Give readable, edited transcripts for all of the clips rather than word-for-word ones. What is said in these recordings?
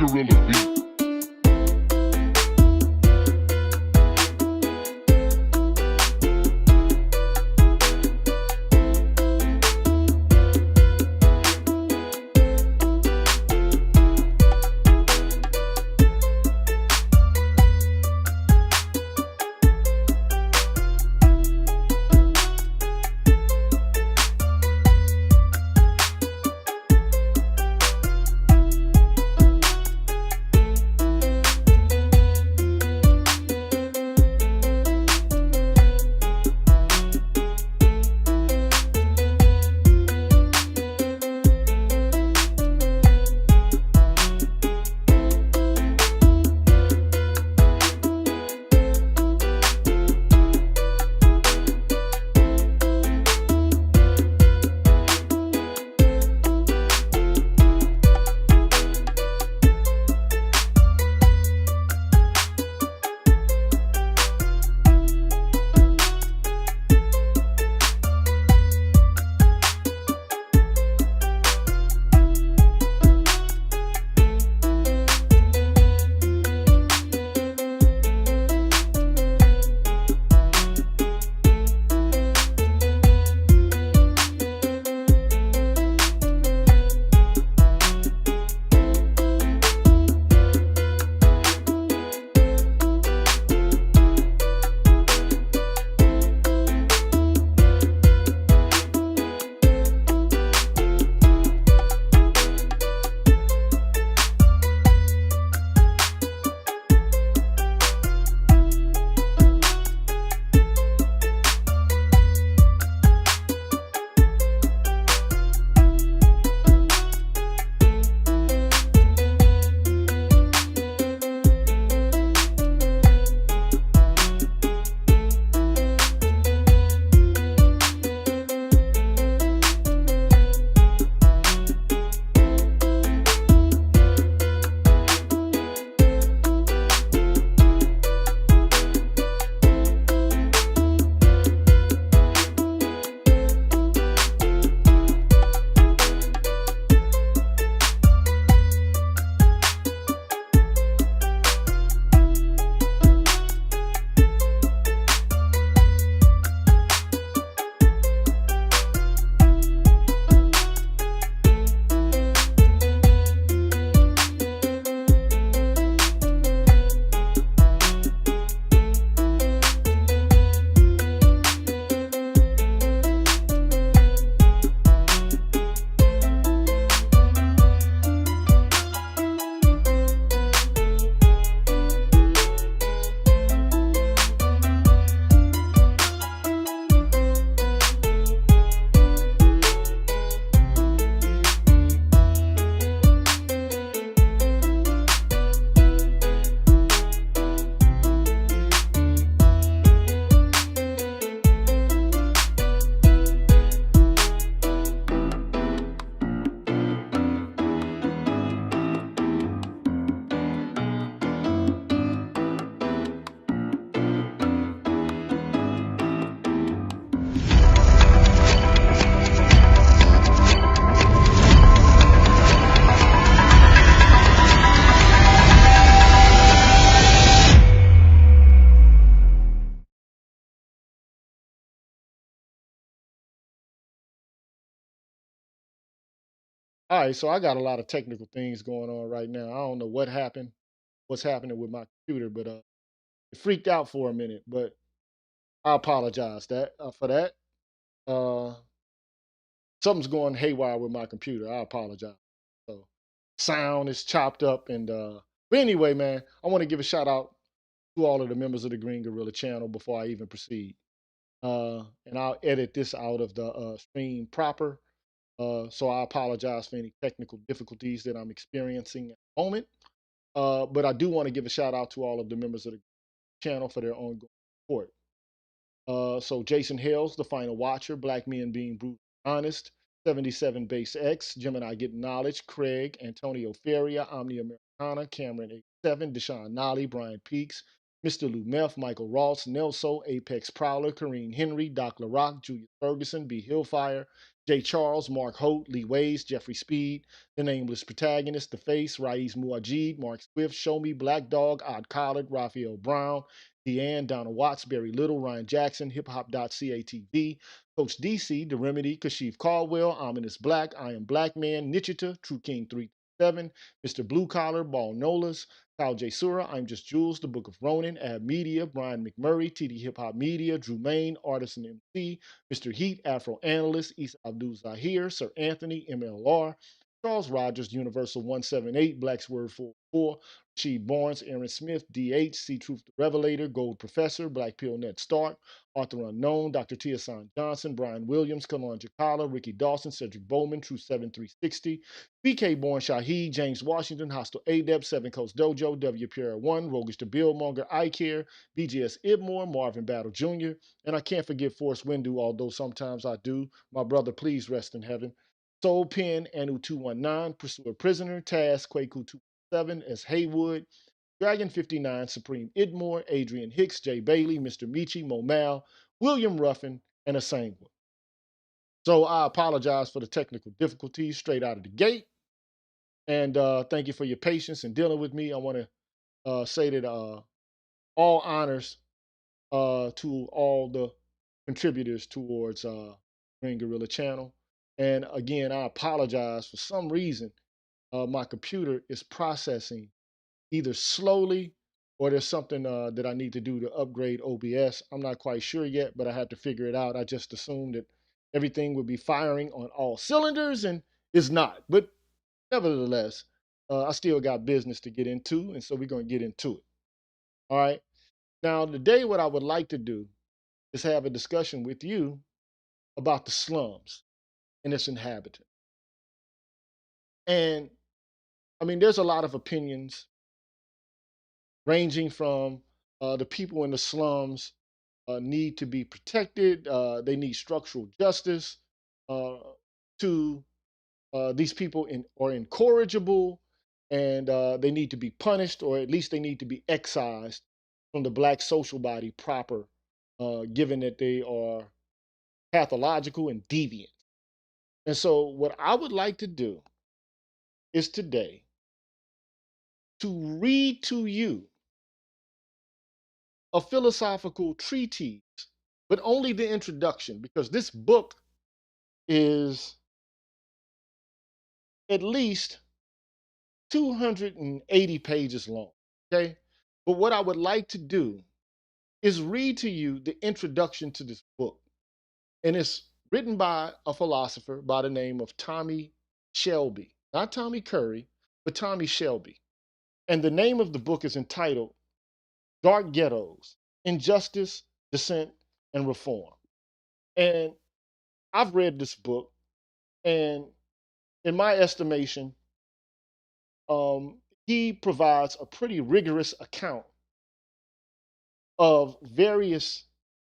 Gorilla Beat. All right, so I got a lot of technical things going on right now. I don't know what happened, what's happening with my computer, but it freaked out for a minute. But I apologize for that. Uh, Something's going haywire with my computer. I apologize. So sound is chopped up, and but anyway, man, I want to give a shout out to all of the members of the Green Gorilla channel before I even proceed. And I'll edit this out of the stream proper. So I apologize for any technical difficulties that I'm experiencing at the moment. But I do want to give a shout out to all of the members of the channel for their ongoing support. So Jason Hales, The Final Watcher, Black Men Being Brutal Honest, 77 Base X, Gemini Getting Knowledge, Craig, Antonio Feria, Omni Americana, Cameron 87, Deshaun Nolly, Brian Peaks, Mr. Lou Meth, Michael Ross, Nelso, Apex Prowler, Kareen Henry, Doc LaRock, Julius Ferguson, B. Hillfire, Jay Charles, Mark Holt, Lee Ways, Jeffrey Speed, The Nameless Protagonist, The Face, Raiz Muajid, Mark Swift, Show Me, Black Dog, Odd Collard, Raphael Brown, Deanne, Donna Watts, Barry Little, Ryan Jackson, hiphop.catv, Coach DC, The Remedy, Kashif Caldwell, Ominous Black, I Am Black Man, Nichita, True King 337, Mr. Blue Collar, Ball Nolas, Kyle J. Sura, I'm Just Jules, The Book of Ronin, Ab Media, Brian McMurray, TD Hip Hop Media, Drew Main, Artist and MC, Mr. Heat, Afro Analyst, Isa Abdul Zahir, Sir Anthony, MLR, Charles Rogers, Universal 178, Black's Word 44, Rasheed Barnes, Aaron Smith, DH, C Truth the Revelator, Gold Professor, Black Pill Net Stark, Arthur Unknown, Dr. Tiasan Johnson, Brian Williams, Kalon Jakala, Ricky Dawson, Cedric Bowman, True 7360, BK Born Shaheed, James Washington, Hostile Adep, Seven Coast Dojo, W. Pierre 1, Roguish the Billmonger, I Care, BGS Ibmore, Marvin Battle Jr., and I can't forget Forrest Windu, although sometimes I do. My brother, please rest in heaven. Soul Pen, Anu 219, Pursuer Prisoner, Taz, Kwaku 217, S. Haywood, Dragon 59, Supreme Idmore, Adrian Hicks, Jay Bailey, Mr. Michi, Mo Mal, William Ruffin, and Asangwa. So I apologize for the technical difficulties straight out of the gate. And thank you for your patience in dealing with me. I want to say that all honors to all the contributors towards Green Gorilla Channel. And again, I apologize. For some reason, my computer is processing either slowly or there's something that I need to do to upgrade OBS. I'm not quite sure yet, but I had to figure it out. I just assumed that everything would be firing on all cylinders, and it's not. But nevertheless, I still got business to get into, and so we're going to get into it. All right. Now, today, what I would like to do is have a discussion with you about the slums and its inhabitants. And I mean, there's a lot of opinions ranging from the people in the slums need to be protected, they need structural justice, to these people are incorrigible and they need to be punished, or at least they need to be excised from the black social body proper, given that they are pathological and deviant. And so, what I would like to do is today to read to you a philosophical treatise, but only the introduction, because this book is at least 280 pages long. Okay. But what I would like to do is read to you the introduction to this book. And it's written by a philosopher by the name of Tommy Shelby, not Tommy Curry, but Tommy Shelby. And the name of the book is entitled Dark Ghettos, Injustice, Dissent, and Reform. And I've read this book, and in my estimation, he provides a pretty rigorous account of various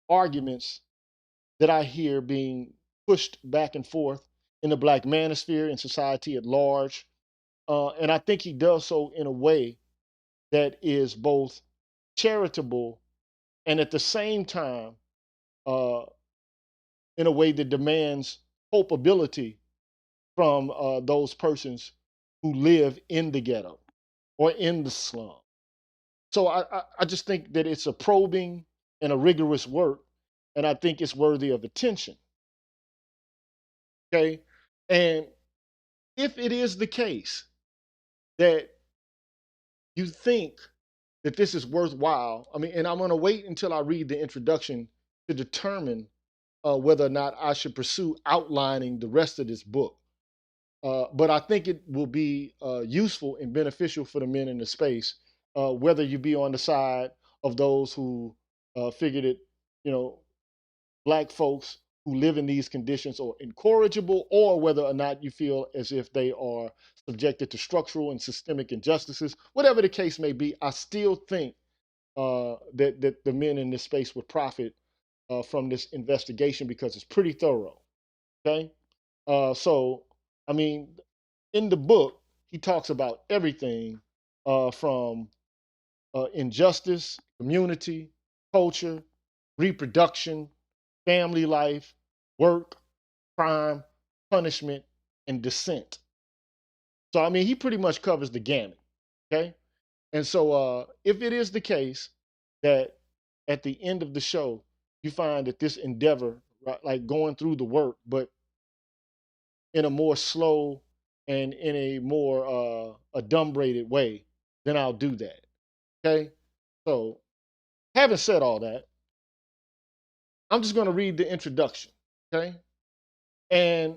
arguments that I hear being pushed back and forth in the black manosphere and society at large. And I think he does so in a way that is both charitable and at the same time uh, in a way that demands culpability from those persons who live in the ghetto or in the slum. So I just think that it's a probing and a rigorous work, and I think it's worthy of attention. Okay. And if it is the case that you think that this is worthwhile, I mean, and I'm going to wait until I read the introduction to determine whether or not I should pursue outlining the rest of this book. But I think it will be useful and beneficial for the men in the space, whether you be on the side of those who figure that, you know, black folks who live in these conditions are incorrigible, or whether or not you feel as if they are subjected to structural and systemic injustices. Whatever the case may be, I still think that the men in this space would profit from this investigation because it's pretty thorough. Okay, so I mean, in the book, he talks about everything from injustice, community, culture, reproduction, family life, work, crime, punishment, and dissent. So I mean, he pretty much covers the gamut. Okay, and so if it is the case that at the end of the show you find that this endeavor, right, like going through the work, but in a more slow and in a more adumbrated way, then I'll do that. Okay, so having said all that, I'm just going to read the introduction. Okay, and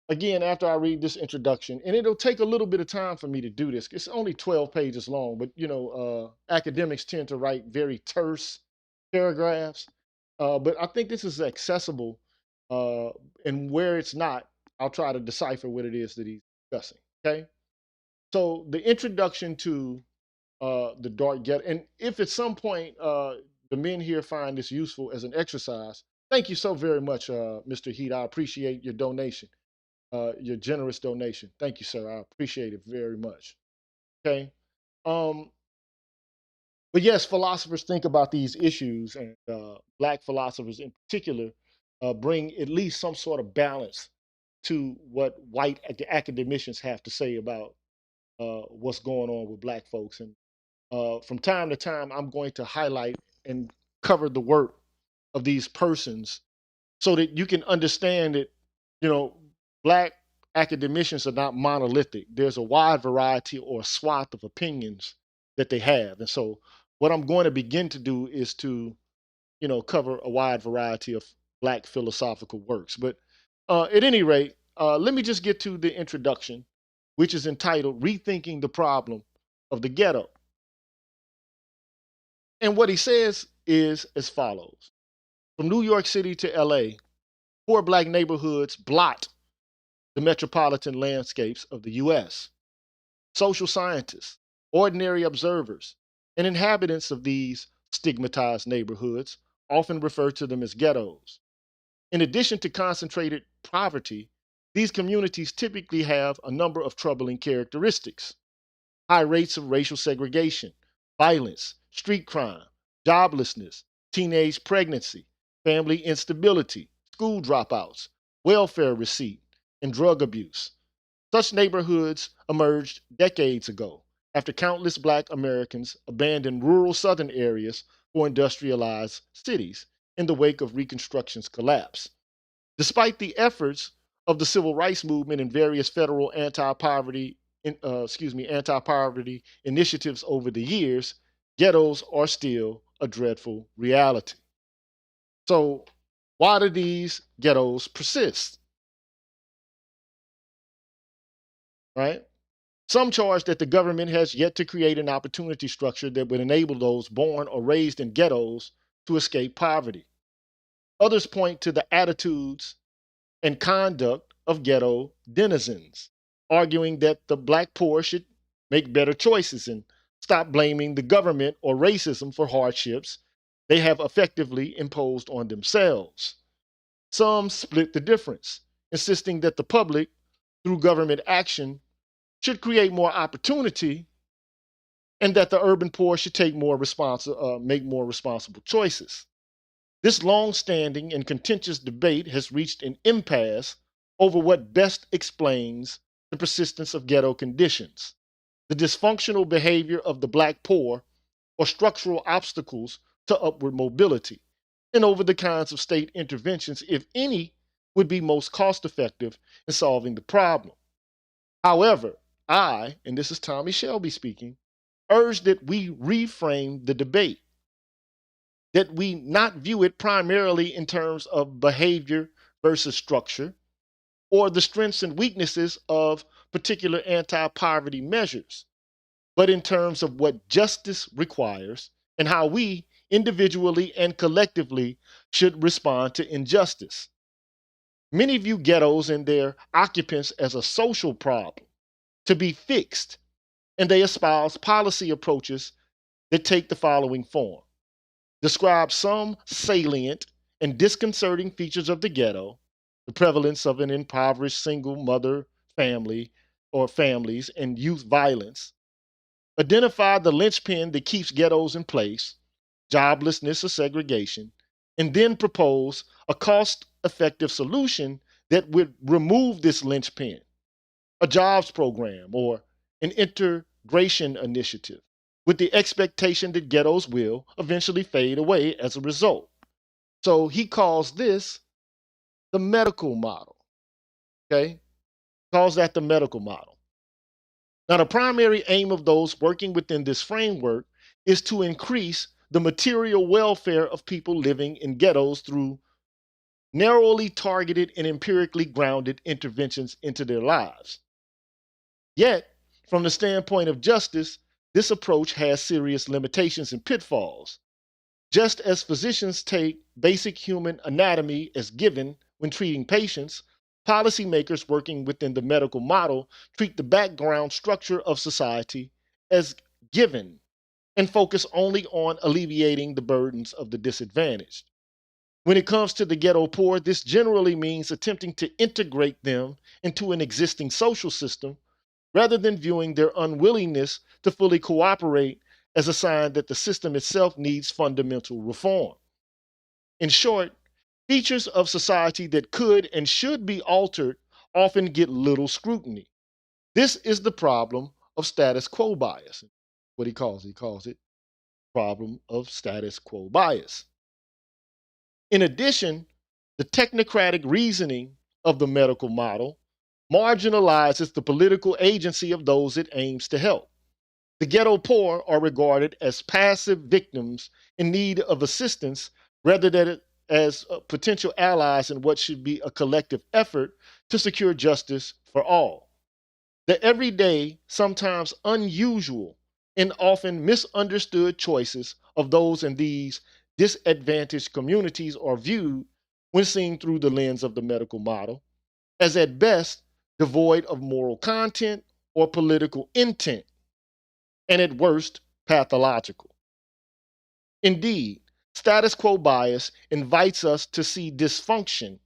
again, after I read this introduction, and it'll take a little bit of time for me to do this. It's only 12 pages long, but you know, academics tend to write very terse paragraphs. But I think this is accessible, uh, and where it's not, I'll try to decipher what it is that he's discussing. Okay, so the introduction to the dark ghetto, and if at some point the men here find this useful as an exercise, thank you so very much, Mr. Heat. I appreciate your donation, your generous donation. Thank you, sir. I appreciate it very much. Okay. Um, but yes, philosophers think about these issues, and black philosophers in particular bring at least some sort of balance to what white academicians have to say about what's going on with black folks. And from time to time, I'm going to highlight and cover the work of these persons so that you can understand that, you know, black academicians are not monolithic. There's a wide variety or swath of opinions that they have. And so what I'm going to begin to do is to, you know, cover a wide variety of black philosophical works. But at any rate, let me just get to the introduction, which is entitled Rethinking the Problem of the Ghetto. And what he says is as follows. From New York City to LA, poor black neighborhoods blot the metropolitan landscapes of the US. Social scientists, ordinary observers, and inhabitants of these stigmatized neighborhoods often refer to them as ghettos. In addition to concentrated poverty, these communities typically have a number of troubling characteristics: high rates of racial segregation, violence, street crime, joblessness, teenage pregnancy, family instability, school dropouts, welfare receipt, and drug abuse. Such neighborhoods emerged decades ago after countless black Americans abandoned rural southern areas for industrialized cities in the wake of Reconstruction's collapse. Despite the efforts of the civil rights movement and various federal anti-poverty initiatives over the years, ghettos are still a dreadful reality. So, why do these ghettos persist? Right? Some charge that the government has yet to create an opportunity structure that would enable those born or raised in ghettos to escape poverty. Others point to the attitudes and conduct of ghetto denizens, arguing that the black poor should make better choices and stop blaming the government or racism for hardships they have effectively imposed on themselves. Some split the difference, insisting that the public, through government action, should create more opportunity and that the urban poor should make more responsible choices. This long-standing and contentious debate has reached an impasse over what best explains the persistence of ghetto conditions, the dysfunctional behavior of the black poor, or structural obstacles to upward mobility, and over the kinds of state interventions, if any, would be most cost-effective in solving the problem. However, and this is Tommy Shelby speaking, urge that we reframe the debate, that we not view it primarily in terms of behavior versus structure, or the strengths and weaknesses of particular anti poverty measures, but in terms of what justice requires and how we individually and collectively should respond to injustice. Many view ghettos and their occupants as a social problem to be fixed, and they espouse policy approaches that take the following form: describe some salient and disconcerting features of the ghetto, the prevalence of an impoverished single mother family or families and youth violence, identify the linchpin that keeps ghettos in place, joblessness or segregation, and then propose a cost-effective solution that would remove this linchpin, a jobs program or an integration initiative, with the expectation that ghettos will eventually fade away as a result. So he calls this the medical model, okay? Calls that the medical model. Now, the primary aim of those working within this framework is to increase the material welfare of people living in ghettos through narrowly targeted and empirically grounded interventions into their lives. Yet, from the standpoint of justice, this approach has serious limitations and pitfalls. Just as physicians take basic human anatomy as given when treating patients, policymakers working within the medical model treat the background structure of society as given and focus only on alleviating the burdens of the disadvantaged. When it comes to the ghetto poor, this generally means attempting to integrate them into an existing social system rather than viewing their unwillingness to fully cooperate as a sign that the system itself needs fundamental reform. In short, features of society that could and should be altered often get little scrutiny. This is the problem of status quo bias. What he calls it problem of status quo bias. In addition, the technocratic reasoning of the medical model marginalizes the political agency of those it aims to help. The ghetto poor are regarded as passive victims in need of assistance rather than as potential allies in what should be a collective effort to secure justice for all. The everyday, sometimes unusual, and often misunderstood choices of those in these disadvantaged communities are viewed, when seen through the lens of the medical model, as at best devoid of moral content or political intent, and at worst, pathological. Indeed, status quo bias invites us to see dysfunction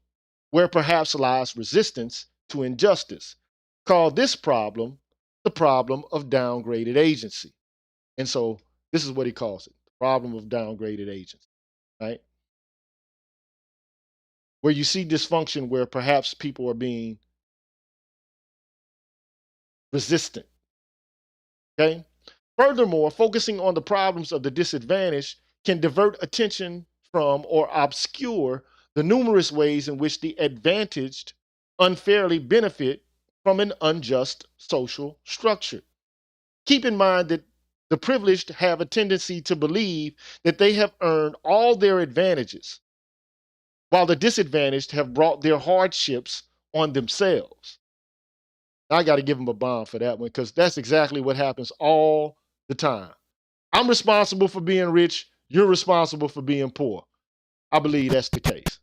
where perhaps lies resistance to injustice. Call this problem the problem of downgraded agency. And so this is what he calls it, the problem of downgraded agency, right? Where you see dysfunction where perhaps people are being resistant, okay? Furthermore, focusing on the problems of the disadvantaged can divert attention from or obscure the numerous ways in which the advantaged unfairly benefit from an unjust social structure. Keep in mind that the privileged have a tendency to believe that they have earned all their advantages, while the disadvantaged have brought their hardships on themselves. I got to give them a bomb for that one because that's exactly what happens all the time. I'm responsible for being rich. You're responsible for being poor. I believe that's the case.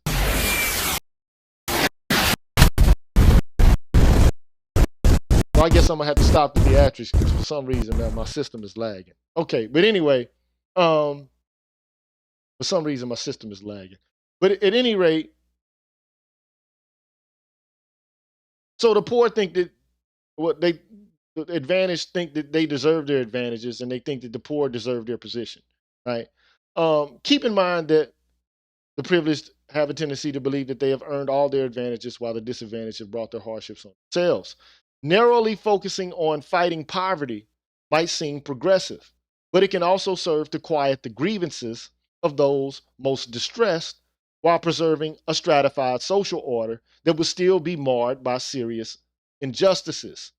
So I guess I'm gonna have to stop the theatrics because for some reason, man, my system is lagging. Okay, but anyway, for some reason my system is lagging. But at any rate, so the poor think that what they the advantaged think that they deserve their advantages, and they think that the poor deserve their position, right? Keep in mind that the privileged have a tendency to believe that they have earned all their advantages while the disadvantaged have brought their hardships on themselves. Narrowly focusing on fighting poverty might seem progressive, but it can also serve to quiet the grievances of those most distressed while preserving a stratified social order that would still be marred by serious injustices,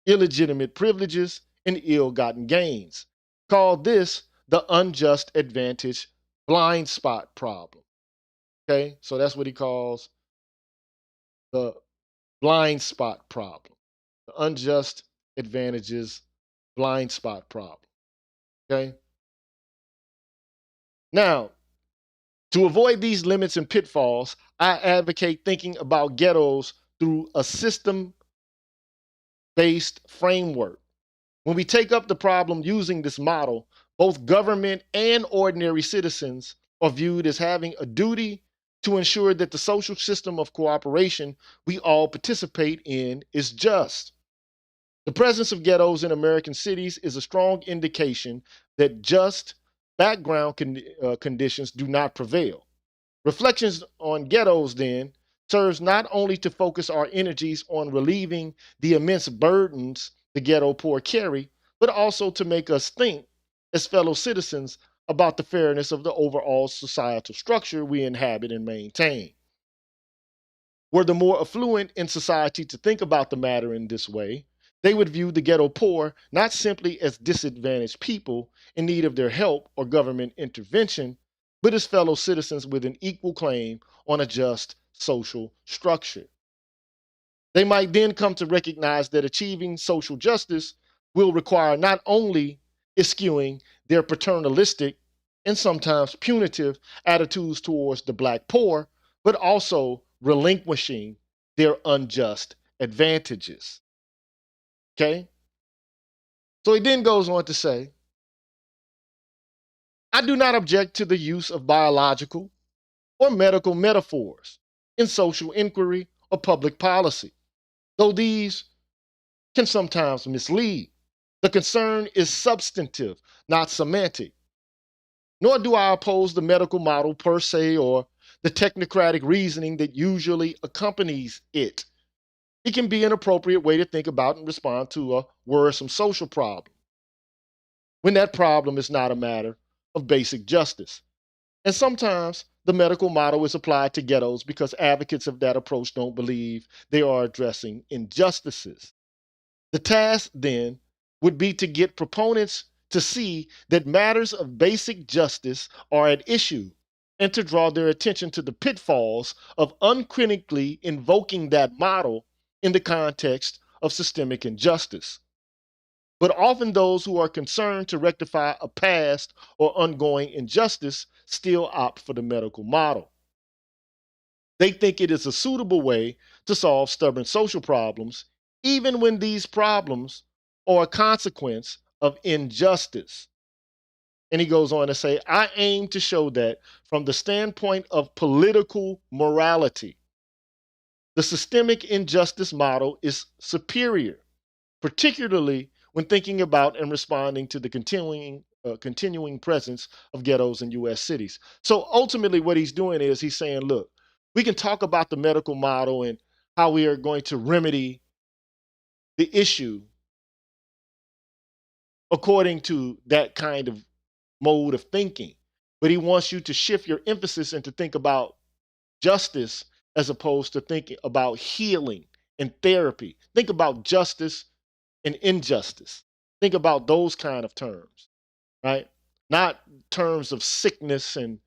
illegitimate privileges, and ill-gotten gains. Call this the unjust advantage blind spot problem. Okay, so that's what he calls the blind spot problem, the unjust advantages blind spot problem. Okay, now to avoid these limits and pitfalls, I advocate thinking about ghettos through a system based framework. When we take up the problem using this model, both government and ordinary citizens are viewed as having a duty to ensure that the social system of cooperation we all participate in is just. The presence of ghettos in American cities is a strong indication that just background conditions do not prevail. Reflections on Ghettos, then, serves not only to focus our energies on relieving the immense burdens the ghetto poor carry, but also to make us think, as fellow citizens, about the fairness of the overall societal structure we inhabit and maintain. Were the more affluent in society to think about the matter in this way, they would view the ghetto poor not simply as disadvantaged people in need of their help or government intervention, but as fellow citizens with an equal claim on a just social structure. They might then come to recognize that achieving social justice will require not only eschewing their paternalistic and sometimes punitive attitudes towards the black poor, but also relinquishing their unjust advantages. Okay? So he then goes on to say, I do not object to the use of biological or medical metaphors in social inquiry or public policy, though these can sometimes mislead. The concern is substantive, not semantic. Nor do I oppose the medical model per se or the technocratic reasoning that usually accompanies it. It can be an appropriate way to think about and respond to a worrisome social problem, when that problem is not a matter of basic justice. And sometimes the medical model is applied to ghettos because advocates of that approach don't believe they are addressing injustices. The task, then, would be to get proponents to see that matters of basic justice are at issue and to draw their attention to the pitfalls of uncritically invoking that model in the context of systemic injustice. But often those who are concerned to rectify a past or ongoing injustice still opt for the medical model. They think it is a suitable way to solve stubborn social problems, even when these problems are a consequence of injustice. And he goes on to say, I aim to show that from the standpoint of political morality, the systemic injustice model is superior, particularly when thinking about and responding to the continuing presence of ghettos in U.S. cities. So ultimately, what he's doing is he's saying, look, we can talk about the medical model and how we are going to remedy the issue according to that kind of mode of thinking. But he wants you to shift your emphasis and to think about justice as opposed to thinking about healing and therapy. Think about justice and injustice. Think about those kind of terms, right? Not terms of sickness and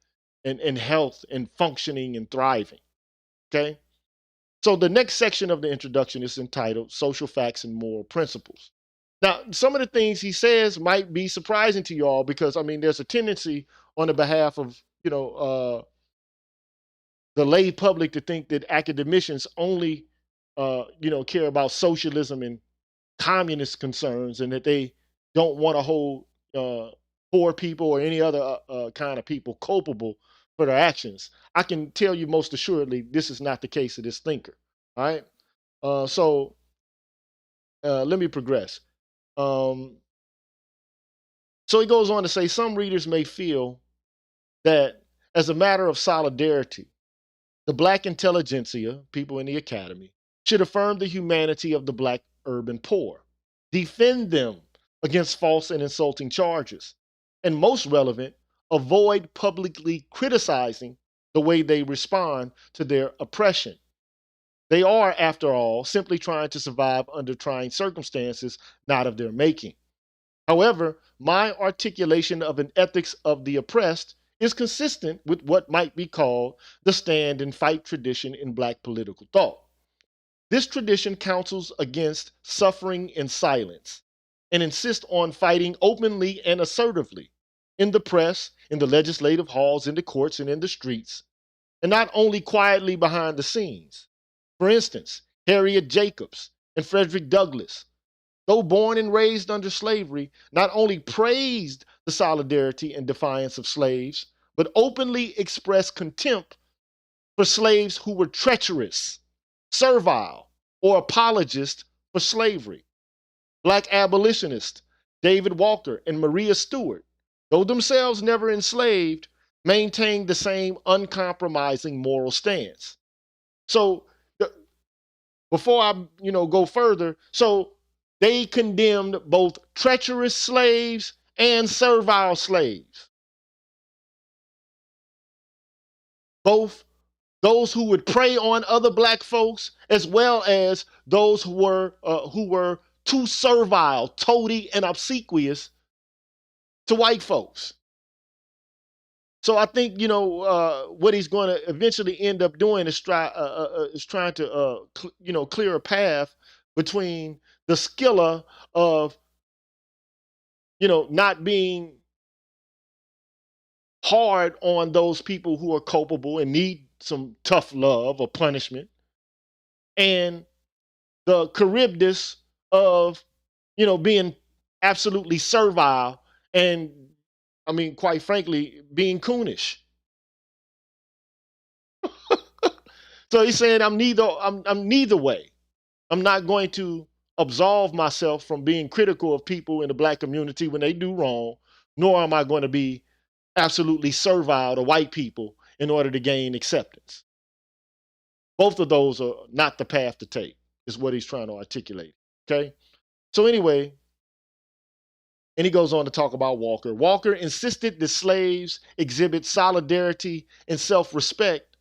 health and functioning and thriving. Okay? So the next section of the introduction is entitled Social Facts and Moral Principles. Now, some of the things he says might be surprising to y'all because I mean there's a tendency on the behalf of, the lay public to think that academicians only care about socialism and communist concerns and that they don't want to hold poor people or any other kind of people culpable for their actions. I can tell you most assuredly this is not the case of this thinker. All right. So let me progress. So he goes on to say some readers may feel that as a matter of solidarity, the black intelligentsia, people in the academy, should affirm the humanity of the black urban poor, defend them against false and insulting charges, and most relevant, avoid publicly criticizing the way they respond to their oppression. They are, after all, simply trying to survive under trying circumstances not of their making. However, my articulation of an ethics of the oppressed is consistent with what might be called the stand and fight tradition in black political thought. This tradition counsels against suffering in silence and insists on fighting openly and assertively in the press, in the legislative halls, in the courts, and in the streets, and not only quietly behind the scenes. For instance, Harriet Jacobs and Frederick Douglass, though born and raised under slavery, not only praised the solidarity and defiance of slaves, but openly expressed contempt for slaves who were treacherous, servile, or apologists for slavery. Black abolitionists David Walker and Maria Stewart, though themselves never enslaved, maintained the same uncompromising moral stance. So before I, go further, so they condemned both treacherous slaves and servile slaves. Both those who would prey on other black folks, as well as those who were too servile, toady, and obsequious to white folks. So I think what he's going to eventually end up doing is trying to clear a path between the skilla of not being hard on those people who are culpable and need some tough love or punishment, and the Charybdis of being absolutely servile and, I mean, quite frankly, being coonish. So he's saying I'm neither way. I'm not going to absolve myself from being critical of people in the black community when they do wrong, nor am I going to be absolutely servile to white people in order to gain acceptance. Both of those are not the path to take, is what he's trying to articulate. Okay? So anyway, and he goes on to talk about Walker. Walker insisted that slaves exhibit solidarity and self-respect,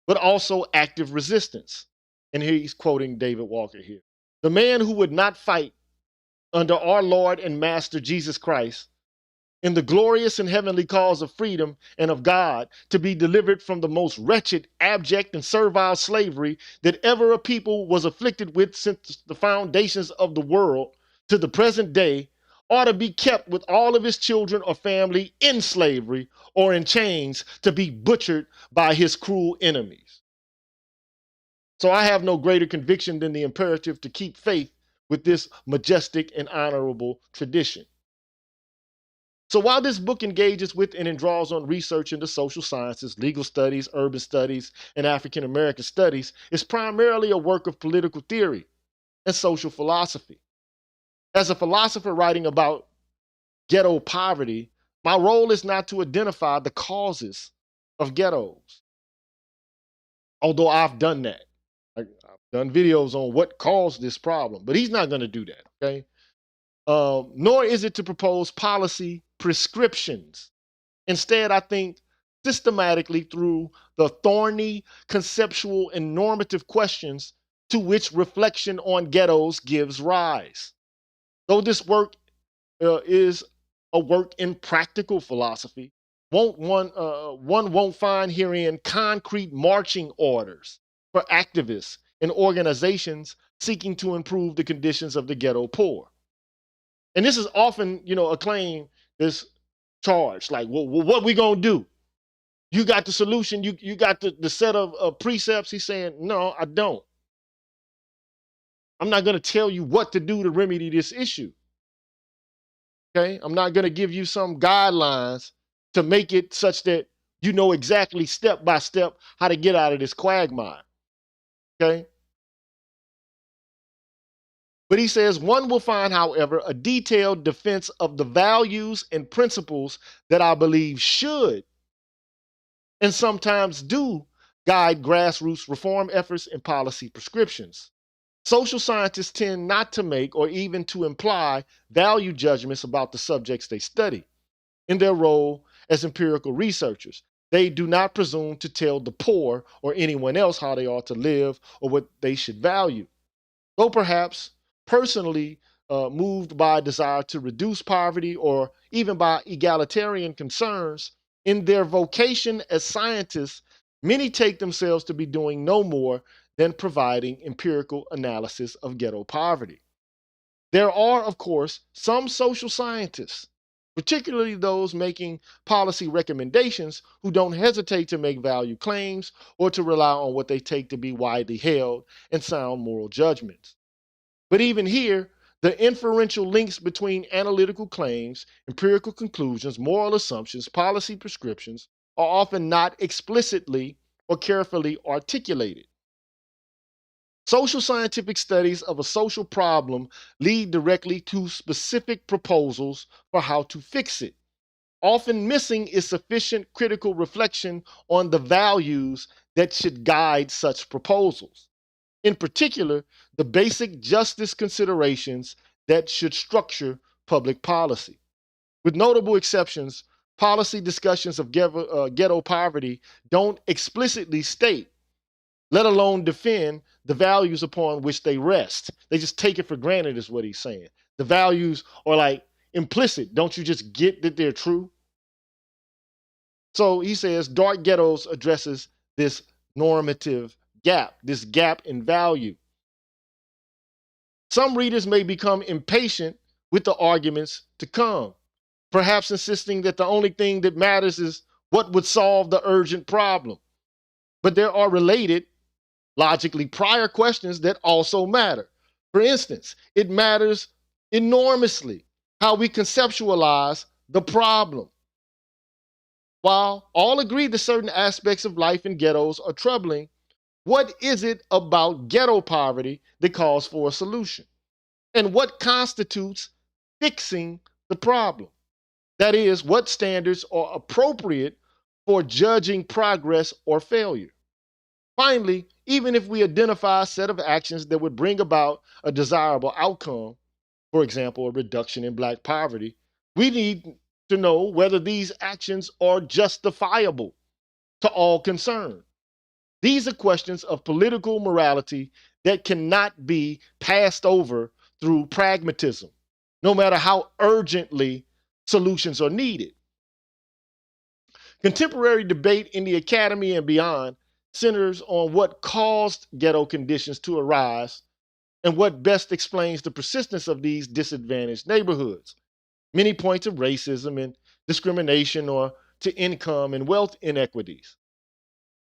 but also active resistance. And he's quoting David Walker here. The man who would not fight under our Lord and Master Jesus Christ in the glorious and heavenly cause of freedom and of God, to be delivered from the most wretched, abject, and servile slavery that ever a people was afflicted with since the foundations of the world to the present day, ought to be kept with all of his children or family in slavery or in chains to be butchered by his cruel enemies. So I have no greater conviction than the imperative to keep faith with this majestic and honorable tradition. So while this book engages with and draws on research into social sciences, legal studies, urban studies, and African American studies, it's primarily a work of political theory and social philosophy. As a philosopher writing about ghetto poverty, my role is not to identify the causes of ghettos, although I've done that. I've done videos on what caused this problem, but he's not going to do that, okay? Nor is it to propose policy prescriptions. Instead, I think systematically through the thorny conceptual and normative questions to which reflection on ghettos gives rise. Though this work is a work in practical philosophy, one won't find herein concrete marching orders for activists and organizations seeking to improve the conditions of the ghetto poor. And this is often, a claim that's charged. Like, well, what we gonna do? You got the solution. You got the set of precepts. He's saying, no, I don't. I'm not gonna tell you what to do to remedy this issue. Okay, I'm not gonna give you some guidelines to make it such that you know exactly step by step how to get out of this quagmire. Okay. But he says, one will find, however, a detailed defense of the values and principles that I believe should and sometimes do guide grassroots reform efforts and policy prescriptions. Social scientists tend not to make or even to imply value judgments about the subjects they study. In their role as empirical researchers, they do not presume to tell the poor or anyone else how they ought to live or what they should value. Though perhaps personally moved by a desire to reduce poverty or even by egalitarian concerns, in their vocation as scientists, many take themselves to be doing no more than providing empirical analysis of ghetto poverty. There are, of course, some social scientists, particularly those making policy recommendations, who don't hesitate to make value claims or to rely on what they take to be widely held and sound moral judgments. But even here, the inferential links between analytical claims, empirical conclusions, moral assumptions, policy prescriptions are often not explicitly or carefully articulated. Social scientific studies of a social problem lead directly to specific proposals for how to fix it, often missing is sufficient critical reflection on the values that should guide such proposals. In particular, the basic justice considerations that should structure public policy. With notable exceptions, policy discussions of ghetto poverty don't explicitly state, let alone defend, the values upon which they rest. They just take it for granted, is what he's saying. The values are like implicit. Don't you just get that they're true? So he says Dark Ghettos addresses this normative gap, this gap in value. Some readers may become impatient with the arguments to come, perhaps insisting that the only thing that matters is what would solve the urgent problem. But there are related, logically prior questions that also matter. For instance, it matters enormously how we conceptualize the problem. While all agree that certain aspects of life in ghettos are troubling, what is it about ghetto poverty that calls for a solution? And what constitutes fixing the problem? That is, what standards are appropriate for judging progress or failure? Finally, even if we identify a set of actions that would bring about a desirable outcome, for example, a reduction in Black poverty, we need to know whether these actions are justifiable to all concerned. These are questions of political morality that cannot be passed over through pragmatism, no matter how urgently solutions are needed. Contemporary debate in the academy and beyond centers on what caused ghetto conditions to arise and what best explains the persistence of these disadvantaged neighborhoods. Many point to racism and discrimination or to income and wealth inequities.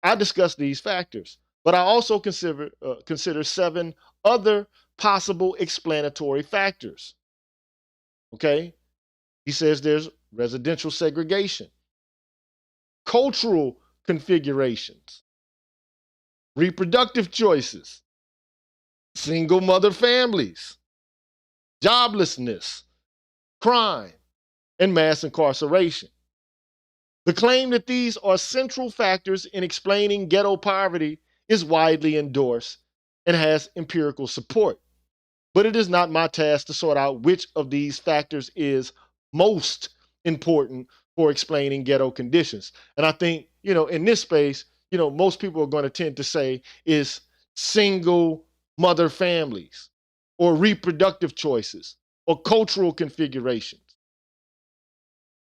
I discuss these factors, but I also consider 7 other possible explanatory factors. Okay? He says there's residential segregation, cultural configurations, reproductive choices, single mother families, joblessness, crime, and mass incarceration. The claim that these are central factors in explaining ghetto poverty is widely endorsed and has empirical support. But it is not my task to sort out which of these factors is most important for explaining ghetto conditions. And I think, in this space, most people are going to tend to say is single mother families or reproductive choices or cultural configurations.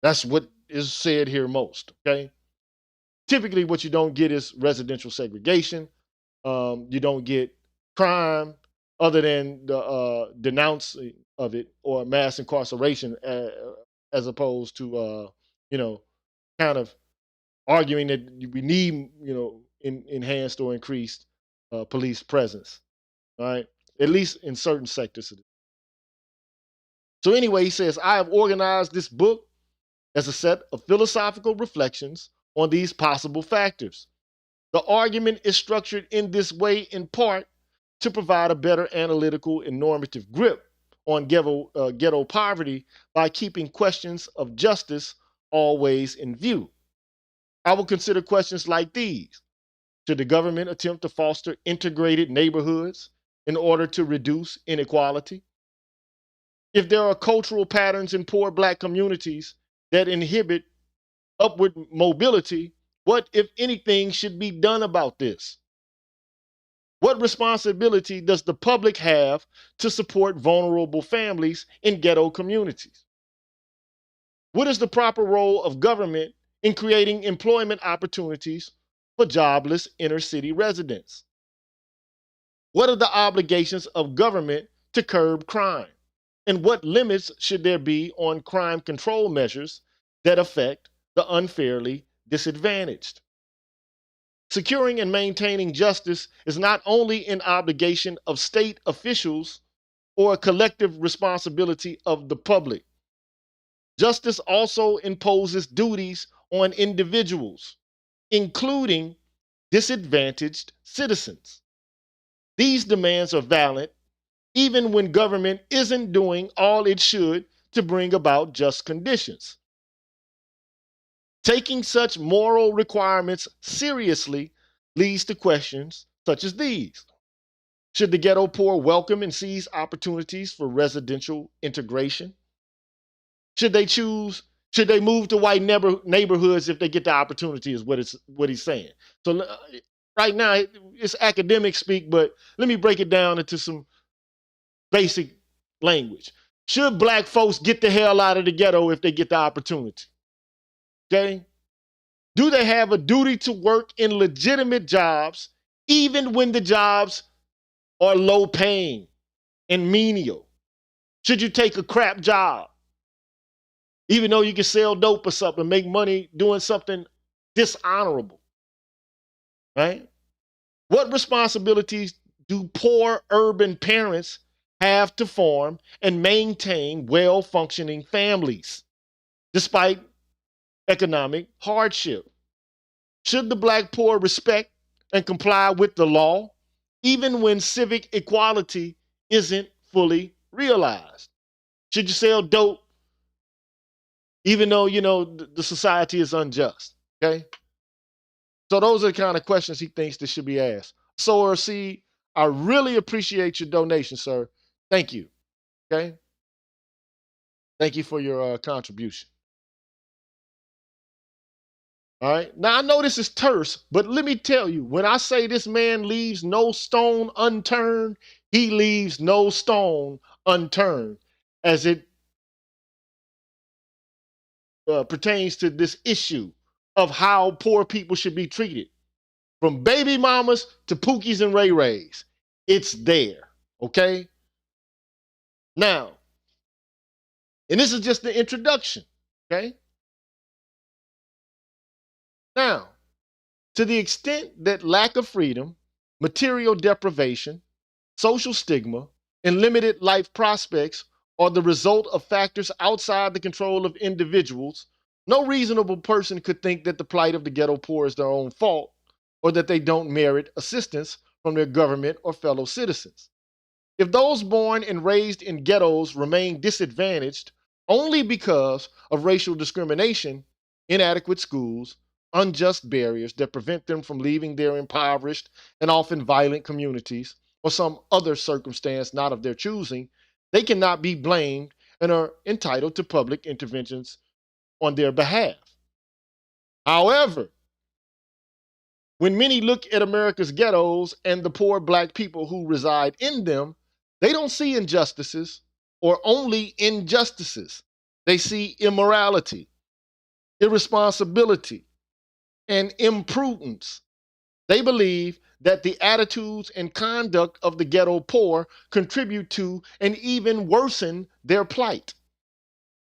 That's what is said here most, okay? Typically, what you don't get is residential segregation. You don't get crime other than the denouncing of it or mass incarceration as opposed to, kind of arguing that we need, enhanced or increased police presence, all right? At least in certain sectors. So anyway, he says, I have organized this book as a set of philosophical reflections on these possible factors. The argument is structured in this way in part to provide a better analytical and normative grip on ghetto poverty by keeping questions of justice always in view. I will consider questions like these. Should the government attempt to foster integrated neighborhoods in order to reduce inequality? If there are cultural patterns in poor Black communities that inhibit upward mobility, what, if anything, should be done about this? What responsibility does the public have to support vulnerable families in ghetto communities? What is the proper role of government in creating employment opportunities for jobless inner city residents? What are the obligations of government to curb crime? And what limits should there be on crime control measures that affect the unfairly disadvantaged? Securing and maintaining justice is not only an obligation of state officials or a collective responsibility of the public. Justice also imposes duties on individuals, including disadvantaged citizens. These demands are valid even when government isn't doing all it should to bring about just conditions. Taking such moral requirements seriously leads to questions such as these. Should the ghetto poor welcome and seize opportunities for residential integration? Should they move to white neighborhoods if they get the opportunity, is what he's saying. So right now, it's academic speak, but let me break it down into some basic language. Should black folks get the hell out of the ghetto if they get the opportunity? Okay? Do they have a duty to work in legitimate jobs, even when the jobs are low paying and menial? Should you take a crap job, even though you can sell dope or something, make money doing something dishonorable? Right? What responsibilities do poor urban parents have to form and maintain well-functioning families despite economic hardship? Should the black poor respect and comply with the law, even when civic equality isn't fully realized? Should you sell dope, even though, the society is unjust? Okay? So those are the kind of questions he thinks that should be asked. Sower Seed, I really appreciate your donation, sir. Thank you. Okay? Thank you for your contribution. All right. Now I know this is terse, but let me tell you, when I say this man leaves no stone unturned, he leaves no stone unturned as it pertains to this issue of how poor people should be treated. From baby mamas to Pookies and Ray Rays. It's there. Okay? Now, and this is just the introduction. Okay? Now, to the extent that lack of freedom, material deprivation, social stigma, and limited life prospects are the result of factors outside the control of individuals, no reasonable person could think that the plight of the ghetto poor is their own fault or that they don't merit assistance from their government or fellow citizens. If those born and raised in ghettos remain disadvantaged only because of racial discrimination, inadequate schools, unjust barriers that prevent them from leaving their impoverished and often violent communities, or some other circumstance not of their choosing, they cannot be blamed and are entitled to public interventions on their behalf. However, when many look at America's ghettos and the poor black people who reside in them, they don't see injustices or only injustices. They see immorality, irresponsibility, and imprudence. They believe that the attitudes and conduct of the ghetto poor contribute to and even worsen their plight.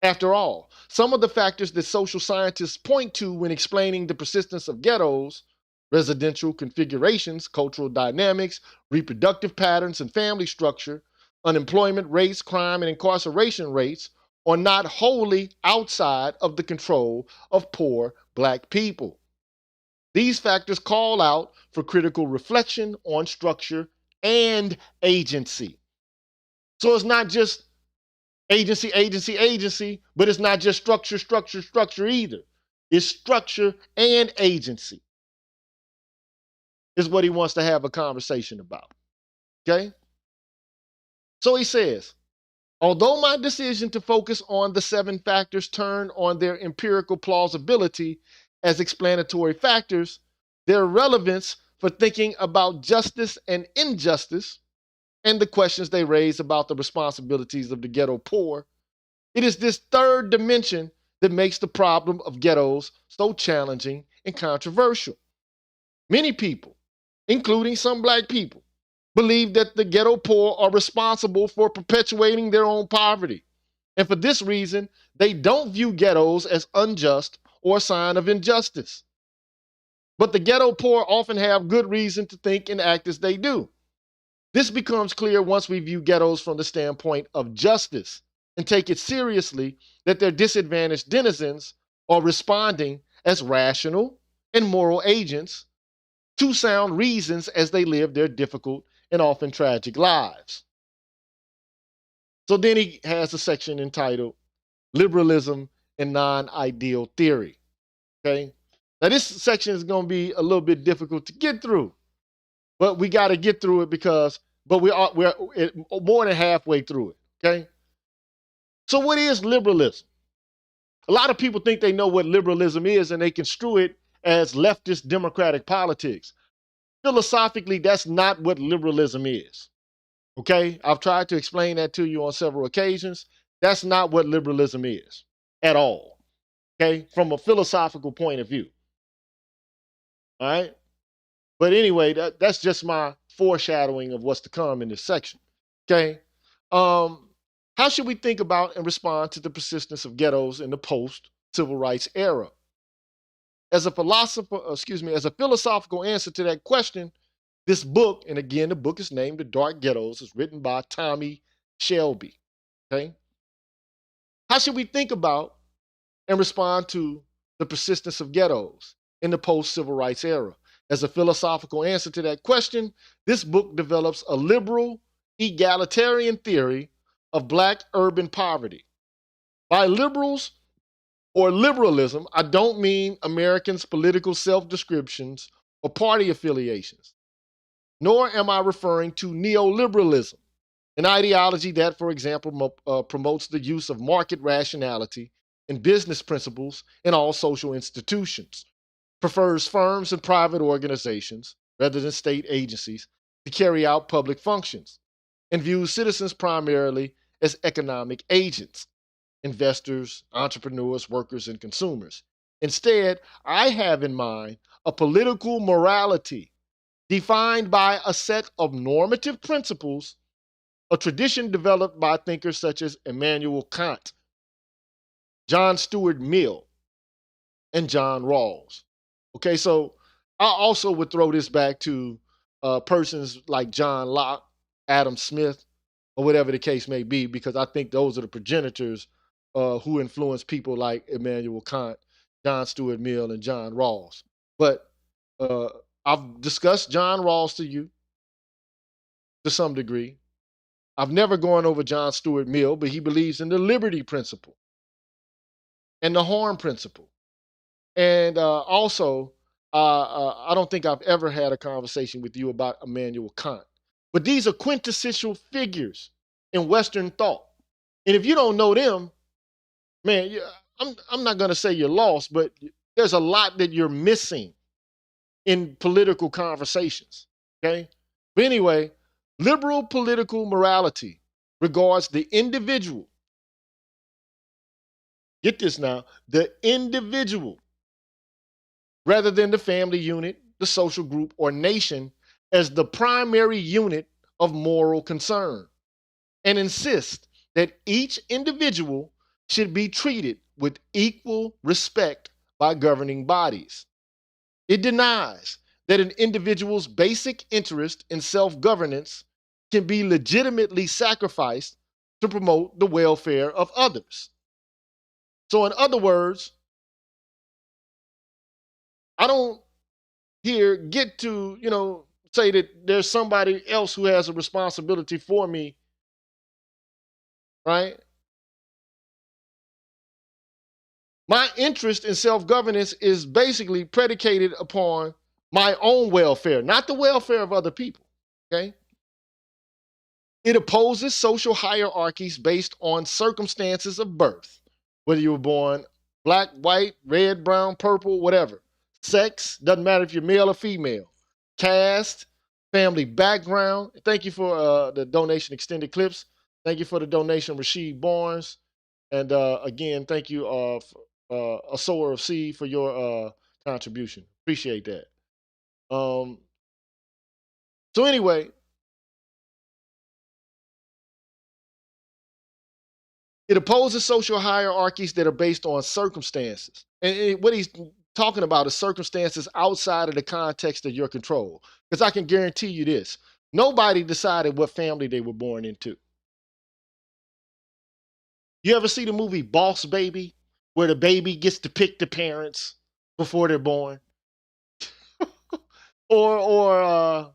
After all, some of the factors that social scientists point to when explaining the persistence of ghettos, residential configurations, cultural dynamics, reproductive patterns and family structure, unemployment rates, crime and incarceration rates, are not wholly outside of the control of poor black people. These factors call out for critical reflection on structure and agency. So it's not just agency, but it's not just structure either. It's structure and agency is what he wants to have a conversation about. Okay? So he says, although my decision to focus on the 7 factors turn on their empirical plausibility as explanatory factors, their relevance for thinking about justice and injustice and the questions they raise about the responsibilities of the ghetto poor, it is this third dimension that makes the problem of ghettos so challenging and controversial. Many people, including some black people, believe that the ghetto poor are responsible for perpetuating their own poverty. And for this reason, they don't view ghettos as unjust or a sign of injustice. But the ghetto poor often have good reason to think and act as they do. This becomes clear once we view ghettos from the standpoint of justice and take it seriously that their disadvantaged denizens are responding as rational and moral agents to sound reasons as they live their difficult and often tragic lives. So then he has a section entitled Liberalism and Non-Ideal Theory. Okay. Now this section is going to be a little bit difficult to get through, but we got to get through it but we're more than halfway through it. Okay. So what is liberalism? A lot of people think they know what liberalism is and they construe it as leftist democratic politics. Philosophically, that's not what liberalism is. Okay? I've tried to explain that to you on several occasions. That's not what liberalism is at all. Okay? From a philosophical point of view. All right? But anyway, that's just my foreshadowing of what's to come in this section. Okay? How should we think about and respond to the persistence of ghettos in the post-civil rights era? As a philosophical answer to that question, this book, and again, the book is named The Dark Ghettos, is written by Tommy Shelby. Okay? How should we think about and respond to the persistence of ghettos in the post-civil rights era? As a philosophical answer to that question, this book develops a liberal, egalitarian theory of Black urban poverty. By liberals or liberalism, I don't mean Americans' political self-descriptions or party affiliations, nor am I referring to neoliberalism, an ideology that, for example, promotes the use of market rationality and business principles in all social institutions, prefers firms and private organizations, rather than state agencies, to carry out public functions, and views citizens primarily as economic agents, investors, entrepreneurs, workers, and consumers. Instead, I have in mind a political morality defined by a set of normative principles, a tradition developed by thinkers such as Immanuel Kant, John Stuart Mill, and John Rawls. Okay, so I also would throw this back to persons like John Locke, Adam Smith, or whatever the case may be, because I think those are the progenitors who influenced people like Immanuel Kant, John Stuart Mill, and John Rawls. But uh, I've discussed John Rawls to you to some degree. I've never gone over John Stuart Mill, but he believes in the liberty principle and the harm principle. And also, I don't think I've ever had a conversation with you about Immanuel Kant. But these are quintessential figures in Western thought. And if you don't know them, man, I'm not going to say you're lost, but there's a lot that you're missing in political conversations. Okay? But anyway, liberal political morality regards the individual. Get this now, the individual, rather than the family unit, the social group, or nation, as the primary unit of moral concern, and insist that each individual should be treated with equal respect by governing bodies. It denies that an individual's basic interest in self-governance can be legitimately sacrificed to promote the welfare of others. So in other words, I don't here get to, say that there's somebody else who has a responsibility for me, right? My interest in self-governance is basically predicated upon my own welfare, not the welfare of other people, okay? It opposes social hierarchies based on circumstances of birth, whether you were born black, white, red, brown, purple, whatever. Sex, doesn't matter if you're male or female. Caste, family background. Thank you for the donation, Extended Clips. Thank you for the donation, Rasheed Barnes. And again, thank you, a sower of seed, for your contribution. Appreciate that. So anyway, it opposes social hierarchies that are based on circumstances. And what he's talking about is circumstances outside of the context of your control. Because I can guarantee you this, nobody decided what family they were born into. You ever see the movie Boss Baby, where the baby gets to pick the parents before they're born? or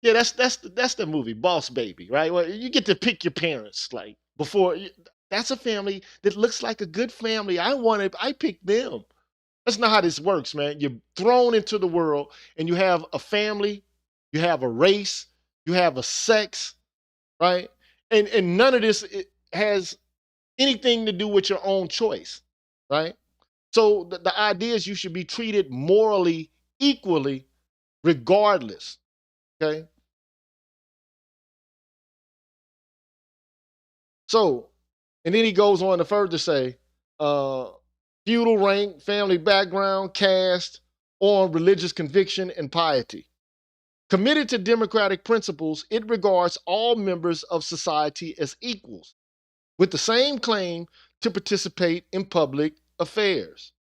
yeah, that's the movie Boss Baby, right? Well, you get to pick your parents like before. That's a family that looks like a good family. I picked them. That's not how this works, man. You're thrown into the world and you have a family, you have a race, you have a sex, right? And none of this has anything to do with your own choice, right? So the idea is you should be treated morally equally regardless, okay? So, and then he goes on to further say, uh, feudal rank, family background, caste, on religious conviction and piety. Committed to democratic principles, it regards all members of society as equals, with the same claim to participate in public affairs.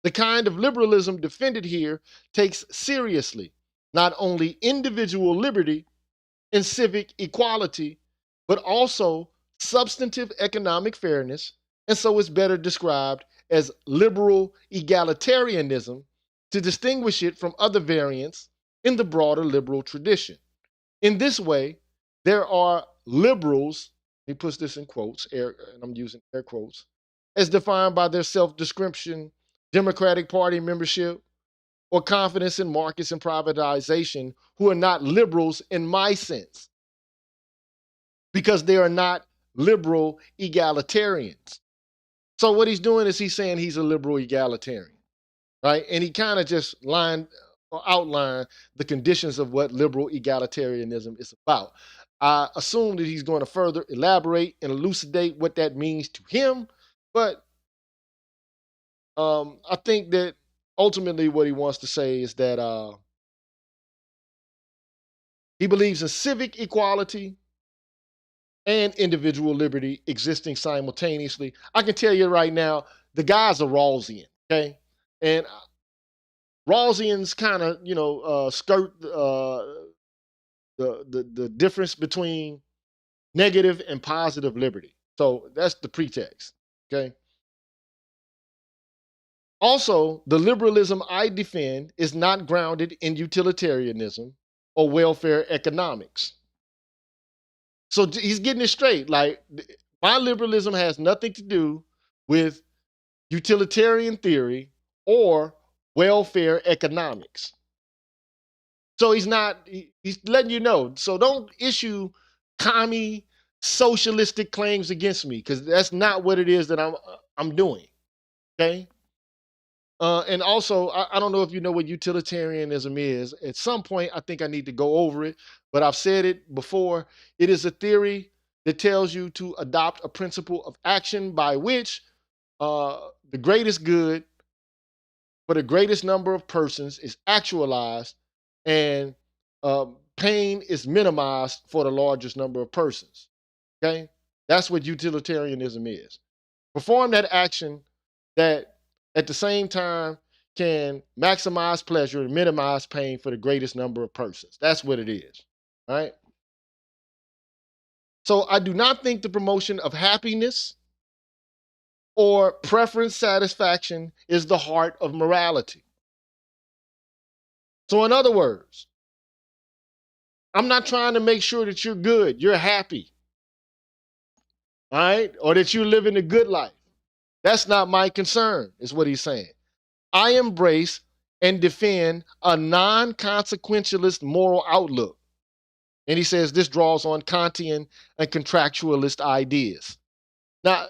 The kind of liberalism defended here takes seriously not only individual liberty and civic equality, but also substantive economic fairness, and so is better described as liberal egalitarianism to distinguish it from other variants in the broader liberal tradition. In this way, there are liberals, he puts this in quotes, and I'm using air quotes, as defined by their self description, Democratic Party membership, or confidence in markets and privatization, who are not liberals in my sense, because they are not liberal egalitarians. So what he's doing is he's saying he's a liberal egalitarian, right? And he kind of just outlined the conditions of what liberal egalitarianism is about. I assume that he's going to further elaborate and elucidate what that means to him, but I think that ultimately what he wants to say is that he believes in civic equality and individual liberty existing simultaneously. I can tell you right now, the guy's a Rawlsian, okay? And Rawlsians kind of, skirt the difference between negative and positive liberty. So that's the pretext, okay? Also, the liberalism I defend is not grounded in utilitarianism or welfare economics. So he's getting it straight. Like, my liberalism has nothing to do with utilitarian theory or welfare economics. So he's letting you know. So don't issue commie socialistic claims against me, because that's not what it is that I'm doing. Okay. And also, I don't know if you know what utilitarianism is. At some point, I think I need to go over it, but I've said it before. It is a theory that tells you to adopt a principle of action by which the greatest good for the greatest number of persons is actualized, and pain is minimized for the largest number of persons. Okay? That's what utilitarianism is. Perform that action that at the same time can maximize pleasure and minimize pain for the greatest number of persons. That's what it is. All right? So I do not think the promotion of happiness or preference satisfaction is the heart of morality. So, in other words, I'm not trying to make sure that you're good, you're happy, all right, or that you're living a good life. That's not my concern, is what he's saying. I embrace and defend a non consequentialist moral outlook. And he says this draws on Kantian and contractualist ideas. Now,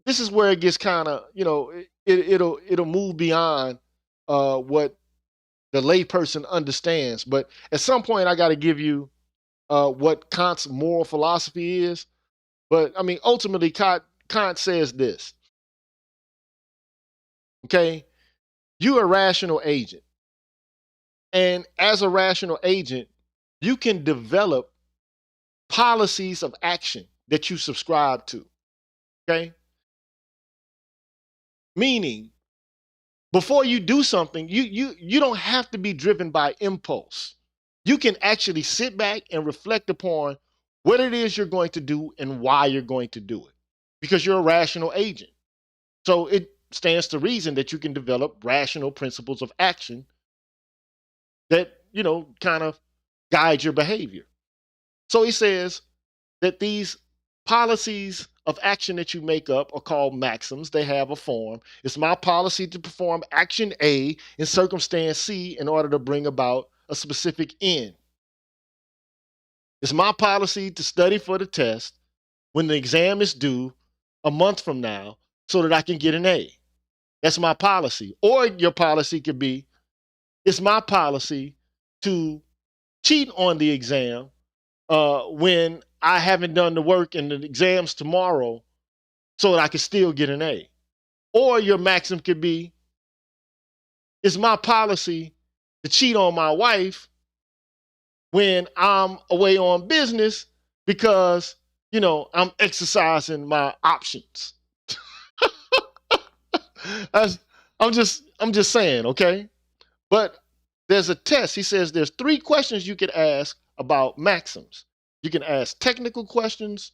this is where it gets kind of, it'll move beyond what the layperson understands. But at some point, I got to give you what Kant's moral philosophy is. But I mean, ultimately, Kant says this. Okay, you're a rational agent, and as a rational agent, you can develop policies of action that you subscribe to. Okay, meaning before you do something, you don't have to be driven by impulse. You can actually sit back and reflect upon what it is you're going to do and why you're going to do it, because you're a rational agent. So it stands to reason that you can develop rational principles of action that, kind of guide your behavior. So he says that these policies of action that you make up are called maxims. They have a form. It's my policy to perform action A in circumstance C in order to bring about a specific end. It's my policy to study for the test when the exam is due a month from now so that I can get an A. That's my policy. Or your policy could be, it's my policy to cheat on the exam when I haven't done the work and the exam's tomorrow so that I can still get an A. Or your maxim could be, it's my policy to cheat on my wife when I'm away on business because, I'm exercising my options. I'm just saying, okay? But there's a test. He says there's 3 questions you could ask about maxims. You can ask technical questions,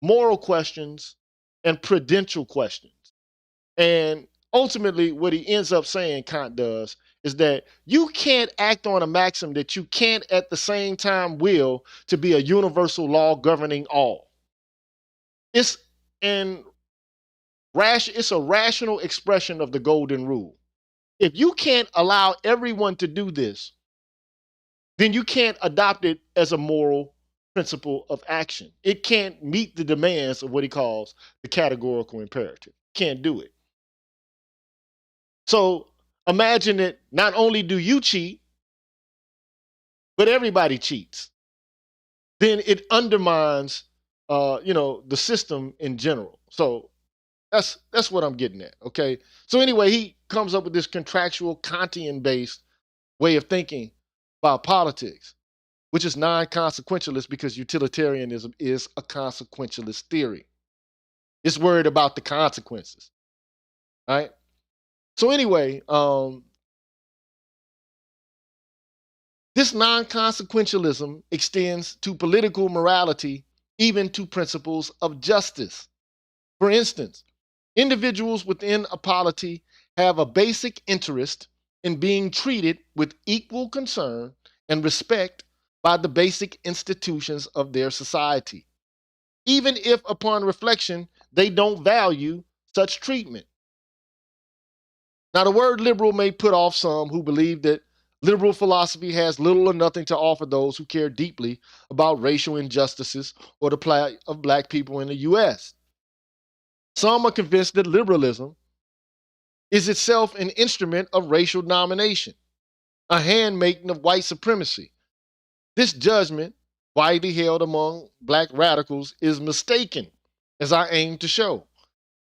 moral questions, and prudential questions. And ultimately, what he ends up saying, Kant does, is that you can't act on a maxim that you can't at the same time will to be a universal law governing all. It's a rational expression of the golden rule. If you can't allow everyone to do this, then you can't adopt it as a moral principle of action. It can't meet the demands of what he calls the categorical imperative. Can't do it. So imagine that not only do you cheat, but everybody cheats. Then it undermines, the system in general. So that's what I'm getting at. Okay. So anyway, he comes up with this contractual Kantian-based way of thinking about politics, which is non-consequentialist because utilitarianism is a consequentialist theory. It's worried about the consequences. All right. So anyway, this non-consequentialism extends to political morality, even to principles of justice. For instance, individuals within a polity have a basic interest in being treated with equal concern and respect by the basic institutions of their society, even if upon reflection they don't value such treatment. Now, the word liberal may put off some who believe that liberal philosophy has little or nothing to offer those who care deeply about racial injustices or the plight of black people in the U.S. Some are convinced that liberalism is itself an instrument of racial domination, a handmaiden of white supremacy. This judgment, widely held among black radicals, is mistaken, as I aim to show.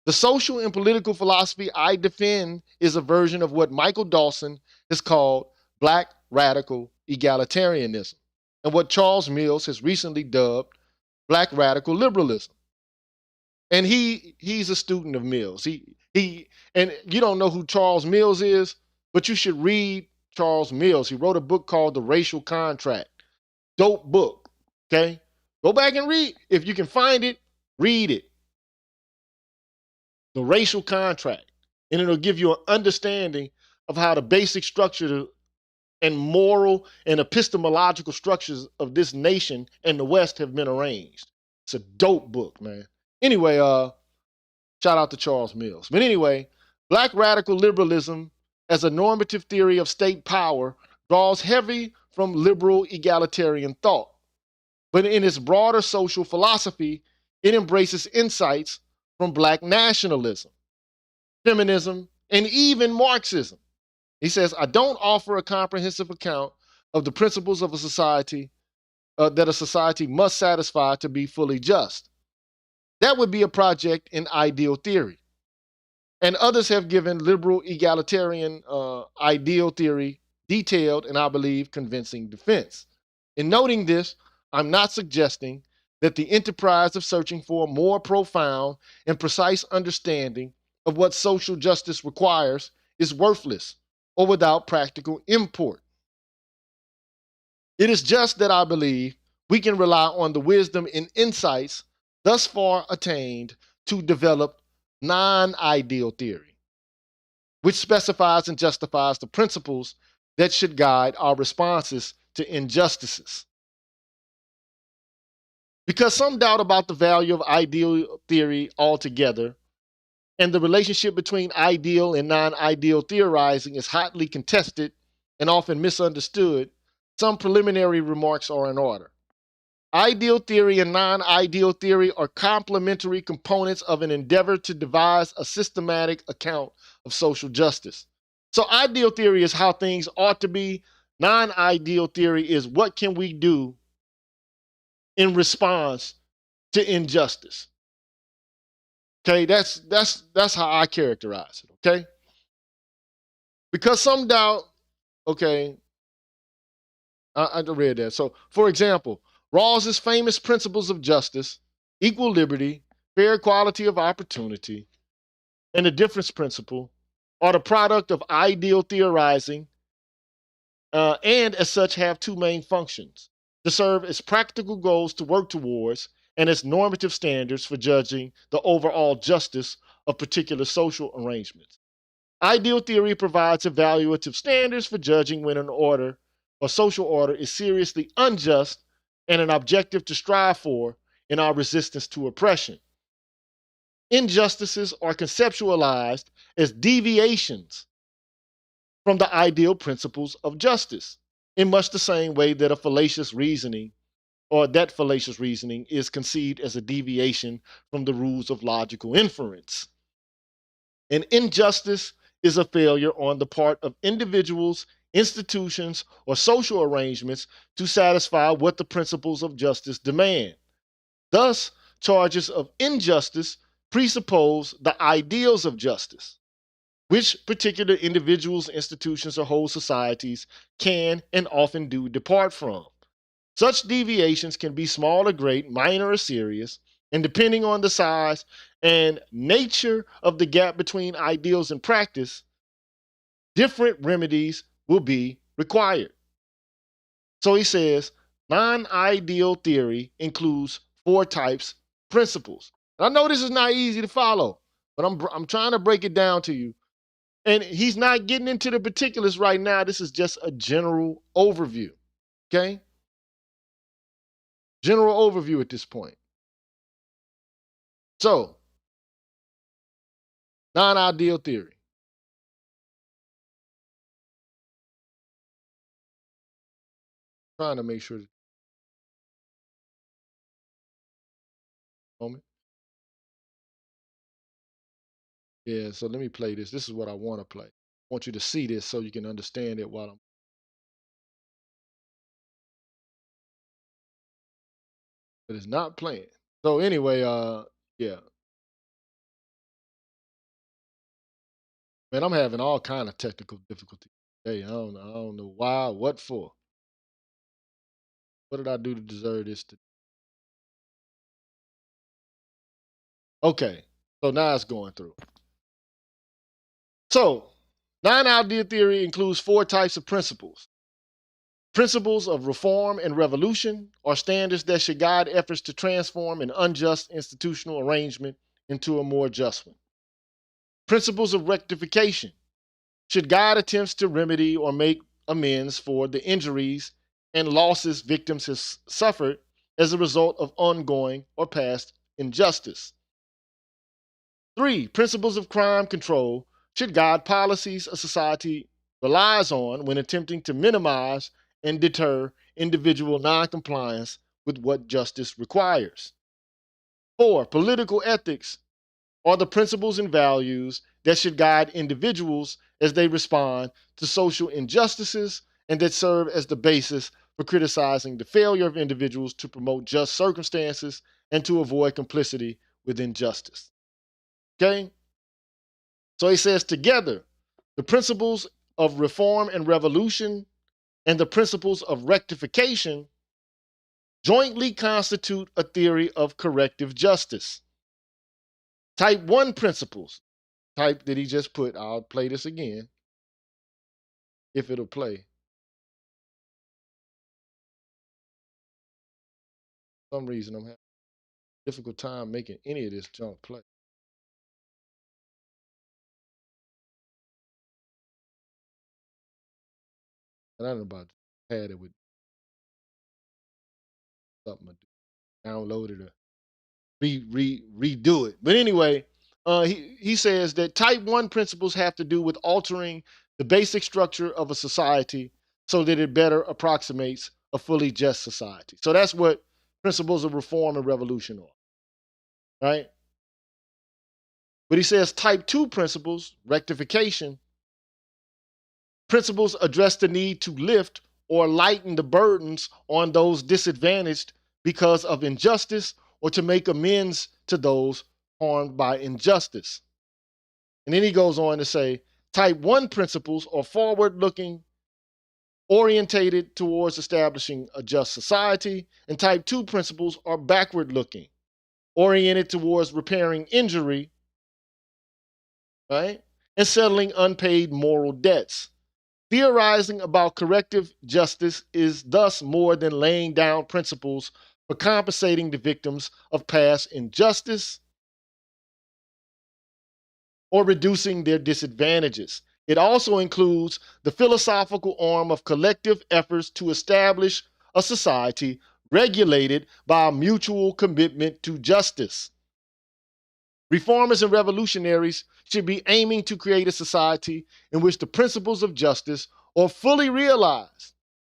The social and political philosophy I defend is a version of what Michael Dawson has called black radical egalitarianism, and what Charles Mills has recently dubbed black radical liberalism. And he's a student of Mills. He and you don't know who Charles Mills is, but you should read Charles Mills. He wrote a book called The Racial Contract. Dope book. Okay? Go back and read. If you can find it, read it. The Racial Contract. And it'll give you an understanding of how the basic structure and moral and epistemological structures of this nation and the West have been arranged. It's a dope book, man. Anyway, shout out to Charles Mills. But anyway, black radical liberalism as a normative theory of state power draws heavy from liberal egalitarian thought. But in its broader social philosophy, it embraces insights from black nationalism, feminism, and even Marxism. He says, I don't offer a comprehensive account of the principles of a society that a society must satisfy to be fully just. That would be a project in ideal theory. And others have given liberal egalitarian ideal theory detailed and, I believe, convincing defense. In noting this, I'm not suggesting that the enterprise of searching for a more profound and precise understanding of what social justice requires is worthless or without practical import. It is just that I believe we can rely on the wisdom and insights thus far attained to develop non-ideal theory, which specifies and justifies the principles that should guide our responses to injustices. Because some doubt about the value of ideal theory altogether, and the relationship between ideal and non ideal theorizing is hotly contested and often misunderstood, some preliminary remarks are in order. Ideal theory and non ideal theory are complementary components of an endeavor to devise a systematic account of social justice. So, ideal theory is how things ought to be, non ideal theory is what can we do in response to injustice. Okay, that's how I characterize it. Okay, because some doubt. Okay, I read that. So, for example, Rawls's famous principles of justice, equal liberty, fair equality of opportunity, and the difference principle are the product of ideal theorizing, and as such have two main functions: to serve as practical goals to work towards and as normative standards for judging the overall justice of particular social arrangements. Ideal theory provides evaluative standards for judging when an order or social order is seriously unjust and an objective to strive for in our resistance to oppression. Injustices are conceptualized as deviations from the ideal principles of justice in much the same way that fallacious reasoning is conceived as a deviation from the rules of logical inference. An injustice is a failure on the part of individuals, institutions, or social arrangements to satisfy what the principles of justice demand. Thus, charges of injustice presuppose the ideals of justice, which particular individuals, institutions, or whole societies can and often do depart from. Such deviations can be small or great, minor or serious, and depending on the size and nature of the gap between ideals and practice, different remedies will be required. So he says non ideal theory includes four types principles. And I know this is not easy to follow, but I'm trying to break it down to you. And he's not getting into the particulars right now. This is just a general overview. Okay? General overview at this point. So, non ideal theory. Trying to make sure. Moment. Yeah, so let me play this. This is what I want to play. I want you to see this so you can understand it while I'm. But it's not playing. So anyway, yeah, man, I'm having all kind of technical difficulties today. I don't know why, what for. What did I do to deserve this? Okay, so now it's going through. So, non-ideal theory includes four types of principles. Principles of reform and revolution are standards that should guide efforts to transform an unjust institutional arrangement into a more just one. Principles of rectification should guide attempts to remedy or make amends for the injuries and losses victims have suffered as a result of ongoing or past injustice. Three, principles of crime control should guide policies a society relies on when attempting to minimize and deter individual noncompliance with what justice requires. Four, political ethics are the principles and values that should guide individuals as they respond to social injustices and that serve as the basis for criticizing the failure of individuals to promote just circumstances and to avoid complicity with injustice. Okay? So he says, together, the principles of reform and revolution and the principles of rectification jointly constitute a theory of corrective justice. Type 1 principles, type that he just put, I'll play this again if it'll play. For some reason, I'm having a difficult time making any of this junk play. And I don't know about had it with something to do. Download it or redo it. But anyway, he says that type 1 principles have to do with altering the basic structure of a society so that it better approximates a fully just society. So that's what principles of reform and revolution are, right? But he says type 2 principles, rectification, principles address the need to lift or lighten the burdens on those disadvantaged because of injustice or to make amends to those harmed by injustice. And then he goes on to say type 1 principles are forward looking, orientated towards establishing a just society, and type 2 principles are backward looking, oriented towards repairing injury, right? And settling unpaid moral debts. Theorizing about corrective justice is thus more than laying down principles for compensating the victims of past injustice or reducing their disadvantages. It also includes the philosophical arm of collective efforts to establish a society regulated by a mutual commitment to justice. Reformers and revolutionaries should be aiming to create a society in which the principles of justice are fully realized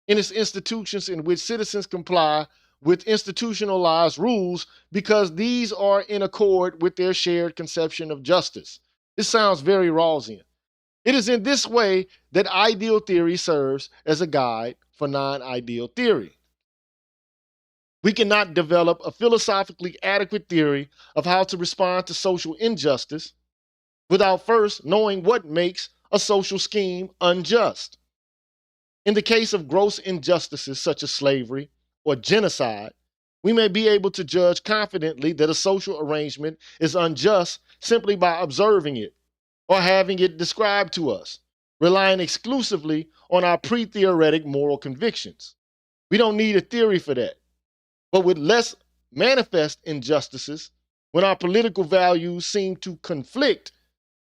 in its institutions, in which citizens comply with institutionalized rules because these are in accord with their shared conception of justice. This sounds very Rawlsian. It is in this way that ideal theory serves as a guide for non-ideal theory. We cannot develop a philosophically adequate theory of how to respond to social injustice without first knowing what makes a social scheme unjust. In the case of gross injustices such as slavery or genocide, we may be able to judge confidently that a social arrangement is unjust simply by observing it or having it described to us, relying exclusively on our pre-theoretic moral convictions. We don't need a theory for that. But with less manifest injustices, when our political values seem to conflict,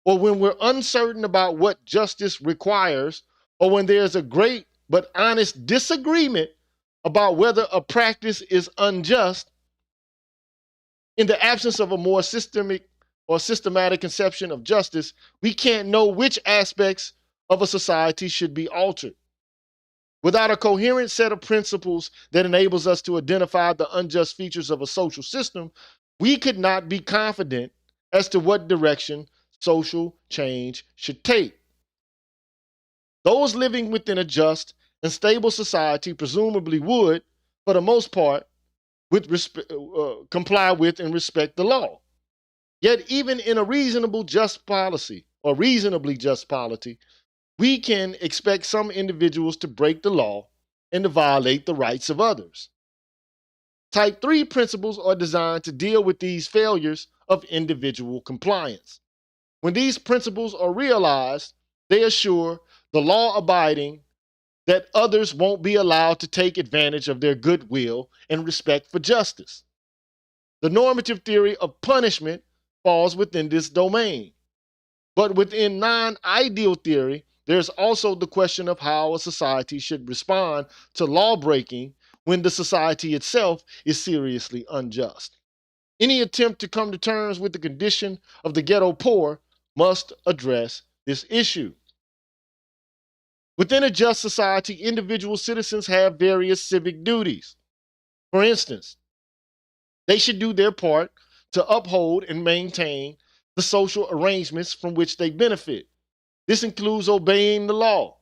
or when we're uncertain about what justice requires, or when there's a great but honest disagreement about whether a practice is unjust, in the absence of a more systematic conception of justice, we can't know which aspects of a society should be altered. Without a coherent set of principles that enables us to identify the unjust features of a social system, we could not be confident as to what direction social change should take. Those living within a just and stable society presumably would, for the most part, comply with and respect the law. Yet even in a reasonably just policy, we can expect some individuals to break the law and to violate the rights of others. Type 3 principles are designed to deal with these failures of individual compliance. When these principles are realized, they assure the law-abiding that others won't be allowed to take advantage of their goodwill and respect for justice. The normative theory of punishment falls within this domain. But within non-ideal theory, there's also the question of how a society should respond to law-breaking when the society itself is seriously unjust. Any attempt to come to terms with the condition of the ghetto poor must address this issue. Within a just society, individual citizens have various civic duties. For instance, they should do their part to uphold and maintain the social arrangements from which they benefit. This includes obeying the law,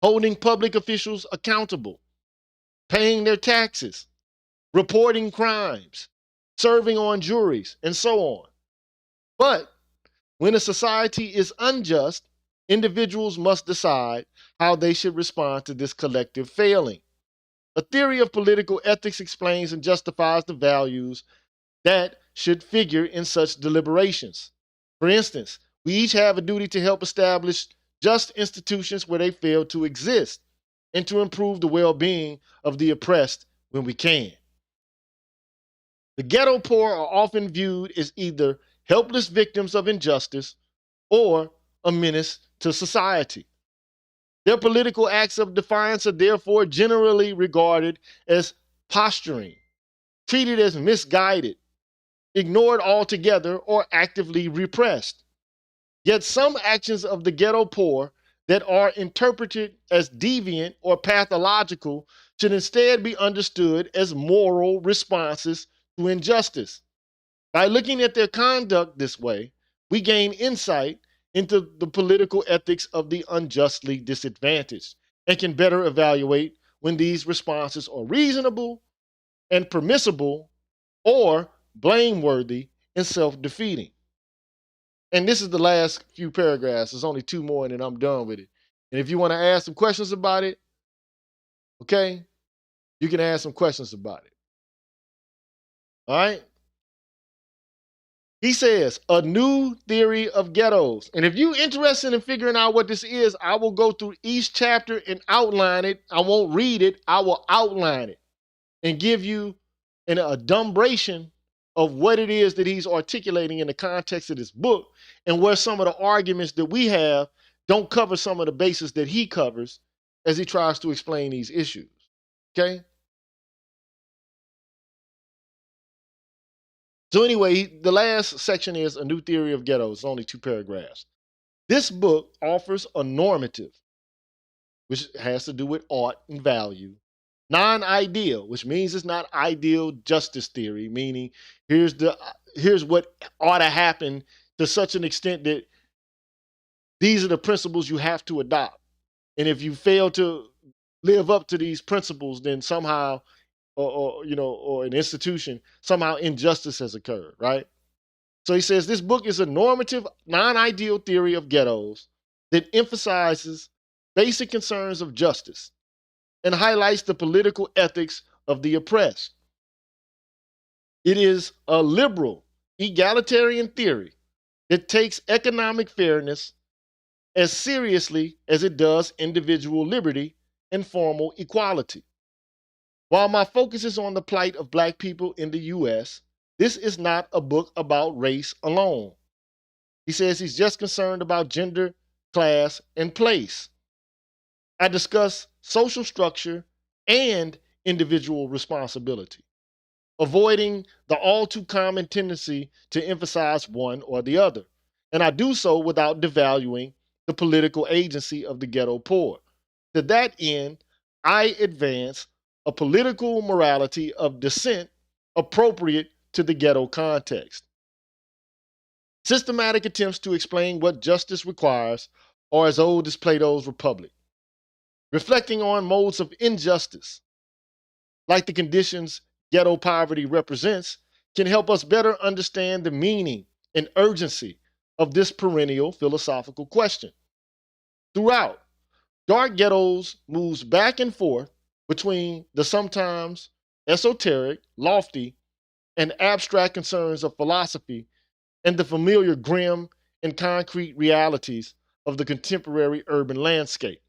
holding public officials accountable, paying their taxes, reporting crimes, serving on juries, and so on. But when a society is unjust, individuals must decide how they should respond to this collective failing. A theory of political ethics explains and justifies the values that should figure in such deliberations. For instance, we each have a duty to help establish just institutions where they fail to exist and to improve the well-being of the oppressed when we can. The ghetto poor are often viewed as either helpless victims of injustice or a menace to society. Their political acts of defiance are therefore generally regarded as posturing treated as misguided, ignored altogether, or actively repressed. Yet some actions of the ghetto poor that are interpreted as deviant or pathological should instead be understood as moral responses to injustice. By looking at their conduct this way, we gain insight into the political ethics of the unjustly disadvantaged and can better evaluate when these responses are reasonable and permissible or blameworthy and self-defeating. And this is the last few paragraphs. There's only two more and then I'm done with it. And if you want to ask some questions about it, okay, you can ask some questions about it. All right? He says, a new theory of ghettos. And if you're interested in figuring out what this is, I will go through each chapter and outline it. I won't read it. I will outline it and give you an adumbration of what it is that he's articulating in the context of this book and where some of the arguments that we have don't cover some of the bases that he covers as he tries to explain these issues. Okay? So anyway, the last section is a new theory of ghettos. It's only 2 paragraphs. This book offers a normative, which has to do with ought and value, non-ideal, which means it's not ideal justice theory, meaning here's what ought to happen to such an extent that these are the principles you have to adopt. And if you fail to live up to these principles, then somehow or an institution, somehow injustice has occurred, right? So he says this book is a normative, non-ideal theory of ghettos that emphasizes basic concerns of justice and highlights the political ethics of the oppressed. It is a liberal, egalitarian theory that takes economic fairness as seriously as it does individual liberty and formal equality. While my focus is on the plight of Black people in the U.S., this is not a book about race alone. He says he's just concerned about gender, class, and place. I discuss social structure and individual responsibility, avoiding the all too common tendency to emphasize one or the other. And I do so without devaluing the political agency of the ghetto poor. To that end, I advance a political morality of dissent appropriate to the ghetto context. Systematic attempts to explain what justice requires are as old as Plato's Republic. Reflecting on modes of injustice, like the conditions ghetto poverty represents, can help us better understand the meaning and urgency of this perennial philosophical question. Throughout, Dark Ghettos moves back and forth between the sometimes esoteric, lofty, and abstract concerns of philosophy and the familiar grim and concrete realities of the contemporary urban landscape.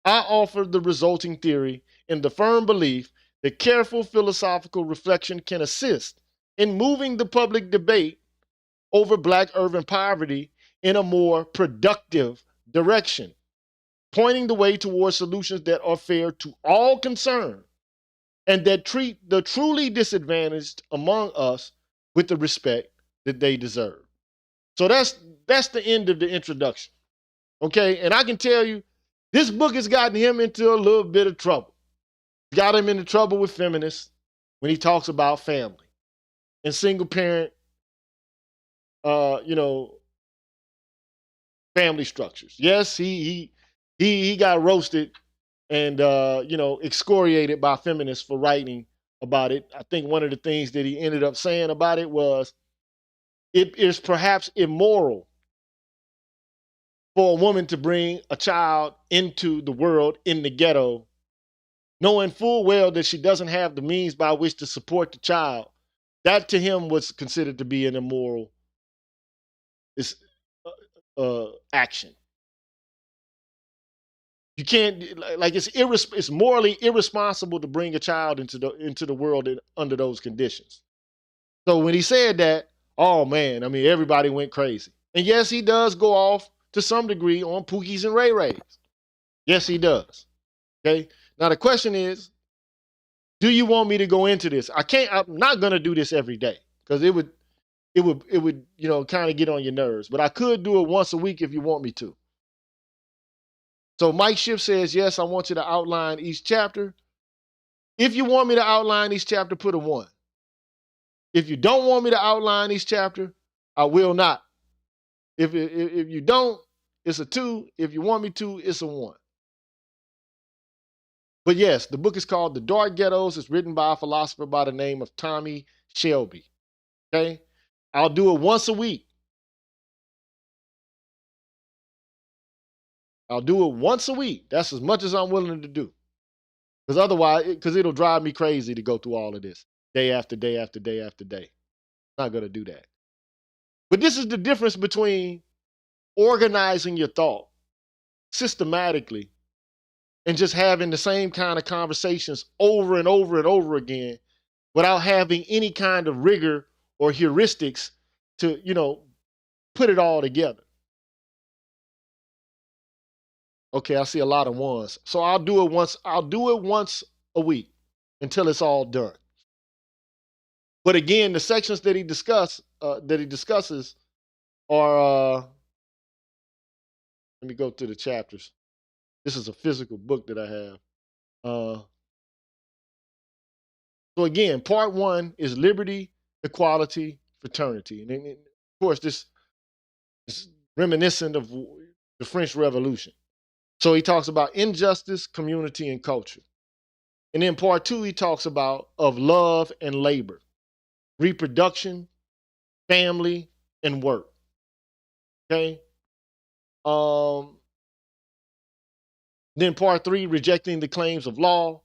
I offer the resulting theory in the firm belief that careful philosophical reflection can assist in moving the public debate over Black urban poverty in a more productive direction, pointing the way towards solutions that are fair to all concerned and that treat the truly disadvantaged among us with the respect that they deserve. So that's the end of the introduction. Okay, and I can tell you, this book has gotten him into a little bit of trouble. Got him into trouble with feminists when he talks about family and single parent, family structures. Yes, he got roasted and excoriated by feminists for writing about it. I think one of the things that he ended up saying about it was, it is perhaps immoral for a woman to bring a child into the world in the ghetto, knowing full well that she doesn't have the means by which to support the child. That to him was considered to be an immoral action. You can't, like, it's morally irresponsible to bring a child into the world under those conditions. So when he said that, oh man, I mean, everybody went crazy. And yes, he does go off to some degree on Pookies and Ray Rays. Yes, he does. Okay. Now the question is, Do you want me to go into this? I'm not gonna do this every day because it would kind of get on your nerves. But I could do it once a week if you want me to. So Mike Schiff says, yes, I want you to outline each chapter. If you want me to outline each chapter, put a 1. If you don't want me to outline each chapter, I will not. If you don't, it's a 2. If you want me to, it's a 1. But yes, the book is called The Dark Ghettos. It's written by a philosopher by the name of Tommy Shelby. Okay? I'll do it once a week. I'll do it once a week. That's as much as I'm willing to do. Because otherwise, it'll drive me crazy to go through all of this day after day after day after day. I'm not going to do that. But this is the difference between organizing your thought systematically and just having the same kind of conversations over and over and over again without having any kind of rigor or heuristics to, put it all together. Okay, I see a lot of 1s. So I'll do it once a week until it's all done. But again, the sections that he discusses are let me go to the chapters. This is a physical book that I have. So again, part 1 is liberty, equality, fraternity. And then, of course, this is reminiscent of the French Revolution. So he talks about injustice, community, and culture. And then part 2, he talks about of love and labor, reproduction, family, and work. Okay? Then part 3, rejecting the claims of law.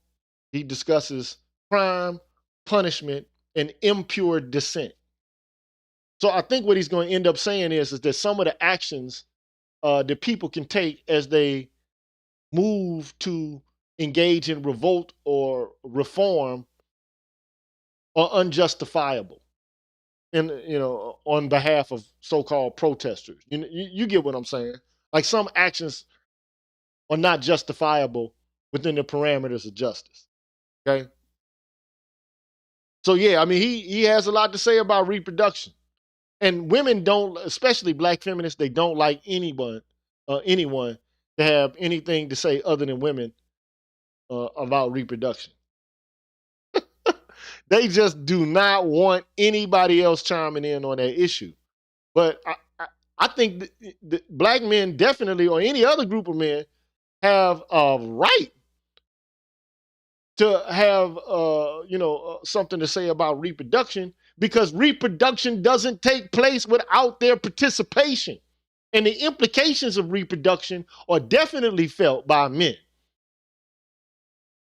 He discusses crime, punishment, and impure descent. So I think what he's going to end up saying is that some of the actions that people can take as they move to engage in revolt or reform are unjustifiable, and on behalf of so-called protesters. You get what I'm saying? Like some actions are not justifiable within the parameters of justice. Okay. So yeah, I mean he has a lot to say about reproduction. And women don't, especially black feminists, they don't like anyone to have anything to say other than women about reproduction. They just do not want anybody else chiming in on that issue. But I think that black men definitely, or any other group of men, have a right to have something to say about reproduction, because reproduction doesn't take place without their participation. And the implications of reproduction are definitely felt by men,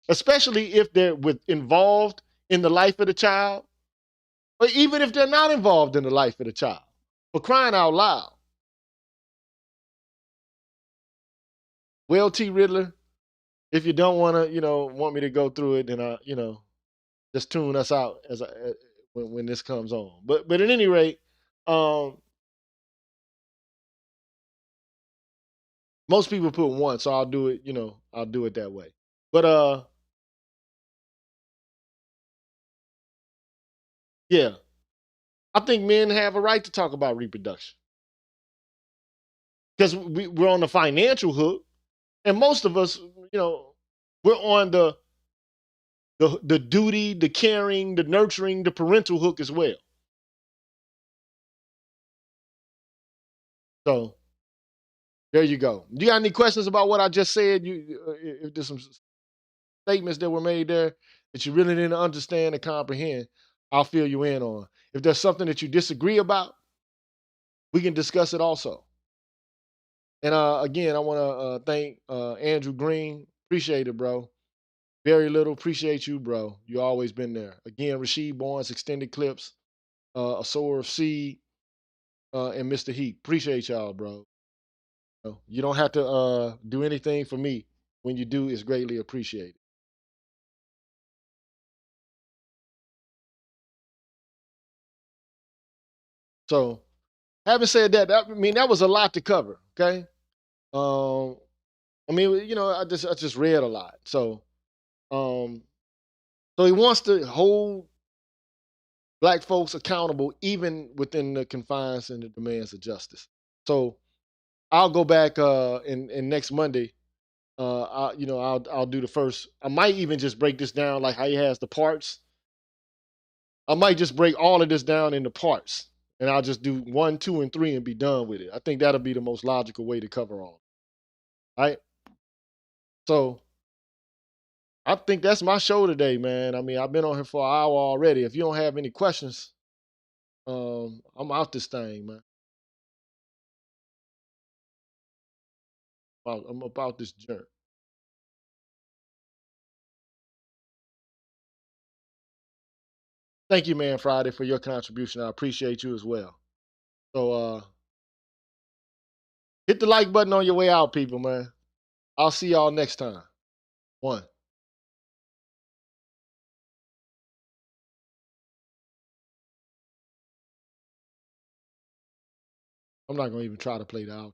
especially if they're involved in the life of the child, or even if they're not involved in the life of the child. For crying out loud. Well, T. Riddler, if you don't want to, want me to go through it, then just tune us out when this comes on. But at any rate, most people put 1, so I'll do it. I'll do it that way. But yeah, I think men have a right to talk about reproduction because we're on the financial hook, and most of us, we're on the duty, the caring, the nurturing, the parental hook as well. So there you go. Do you got any questions about what I just said? If there's some statements that were made there that you really didn't understand and comprehend, I'll fill you in on. If there's something that you disagree about, we can discuss it also. And again, I want to thank Andrew Green. Appreciate it, bro. Very little. Appreciate you, bro. You always been there. Again, Rasheed Barnes, Extended Clips, A Sower of Seed, and Mr. Heat. Appreciate y'all, bro. You don't have to do anything for me. When you do, it's greatly appreciated. So, having said that, I mean that was a lot to cover. Okay. I mean, I just read a lot. So, So he wants to hold black folks accountable even within the confines and the demands of justice. So I'll go back in next Monday. I'll do the first. I might even just break this down like how he has the parts. I might just break all of this down into parts, and I'll just do 1, 2, and 3 and be done with it. I think that'll be the most logical way to cover all. Right. So I think that's my show today, man. I mean, I've been on here for an hour already. If you don't have any questions, I'm out this thing, man. I'm about this journey. Thank you, man, Friday, for your contribution. I appreciate you as well. So hit the like button on your way out, people, man. I'll see y'all next time. One. I'm not gonna even try to play the out.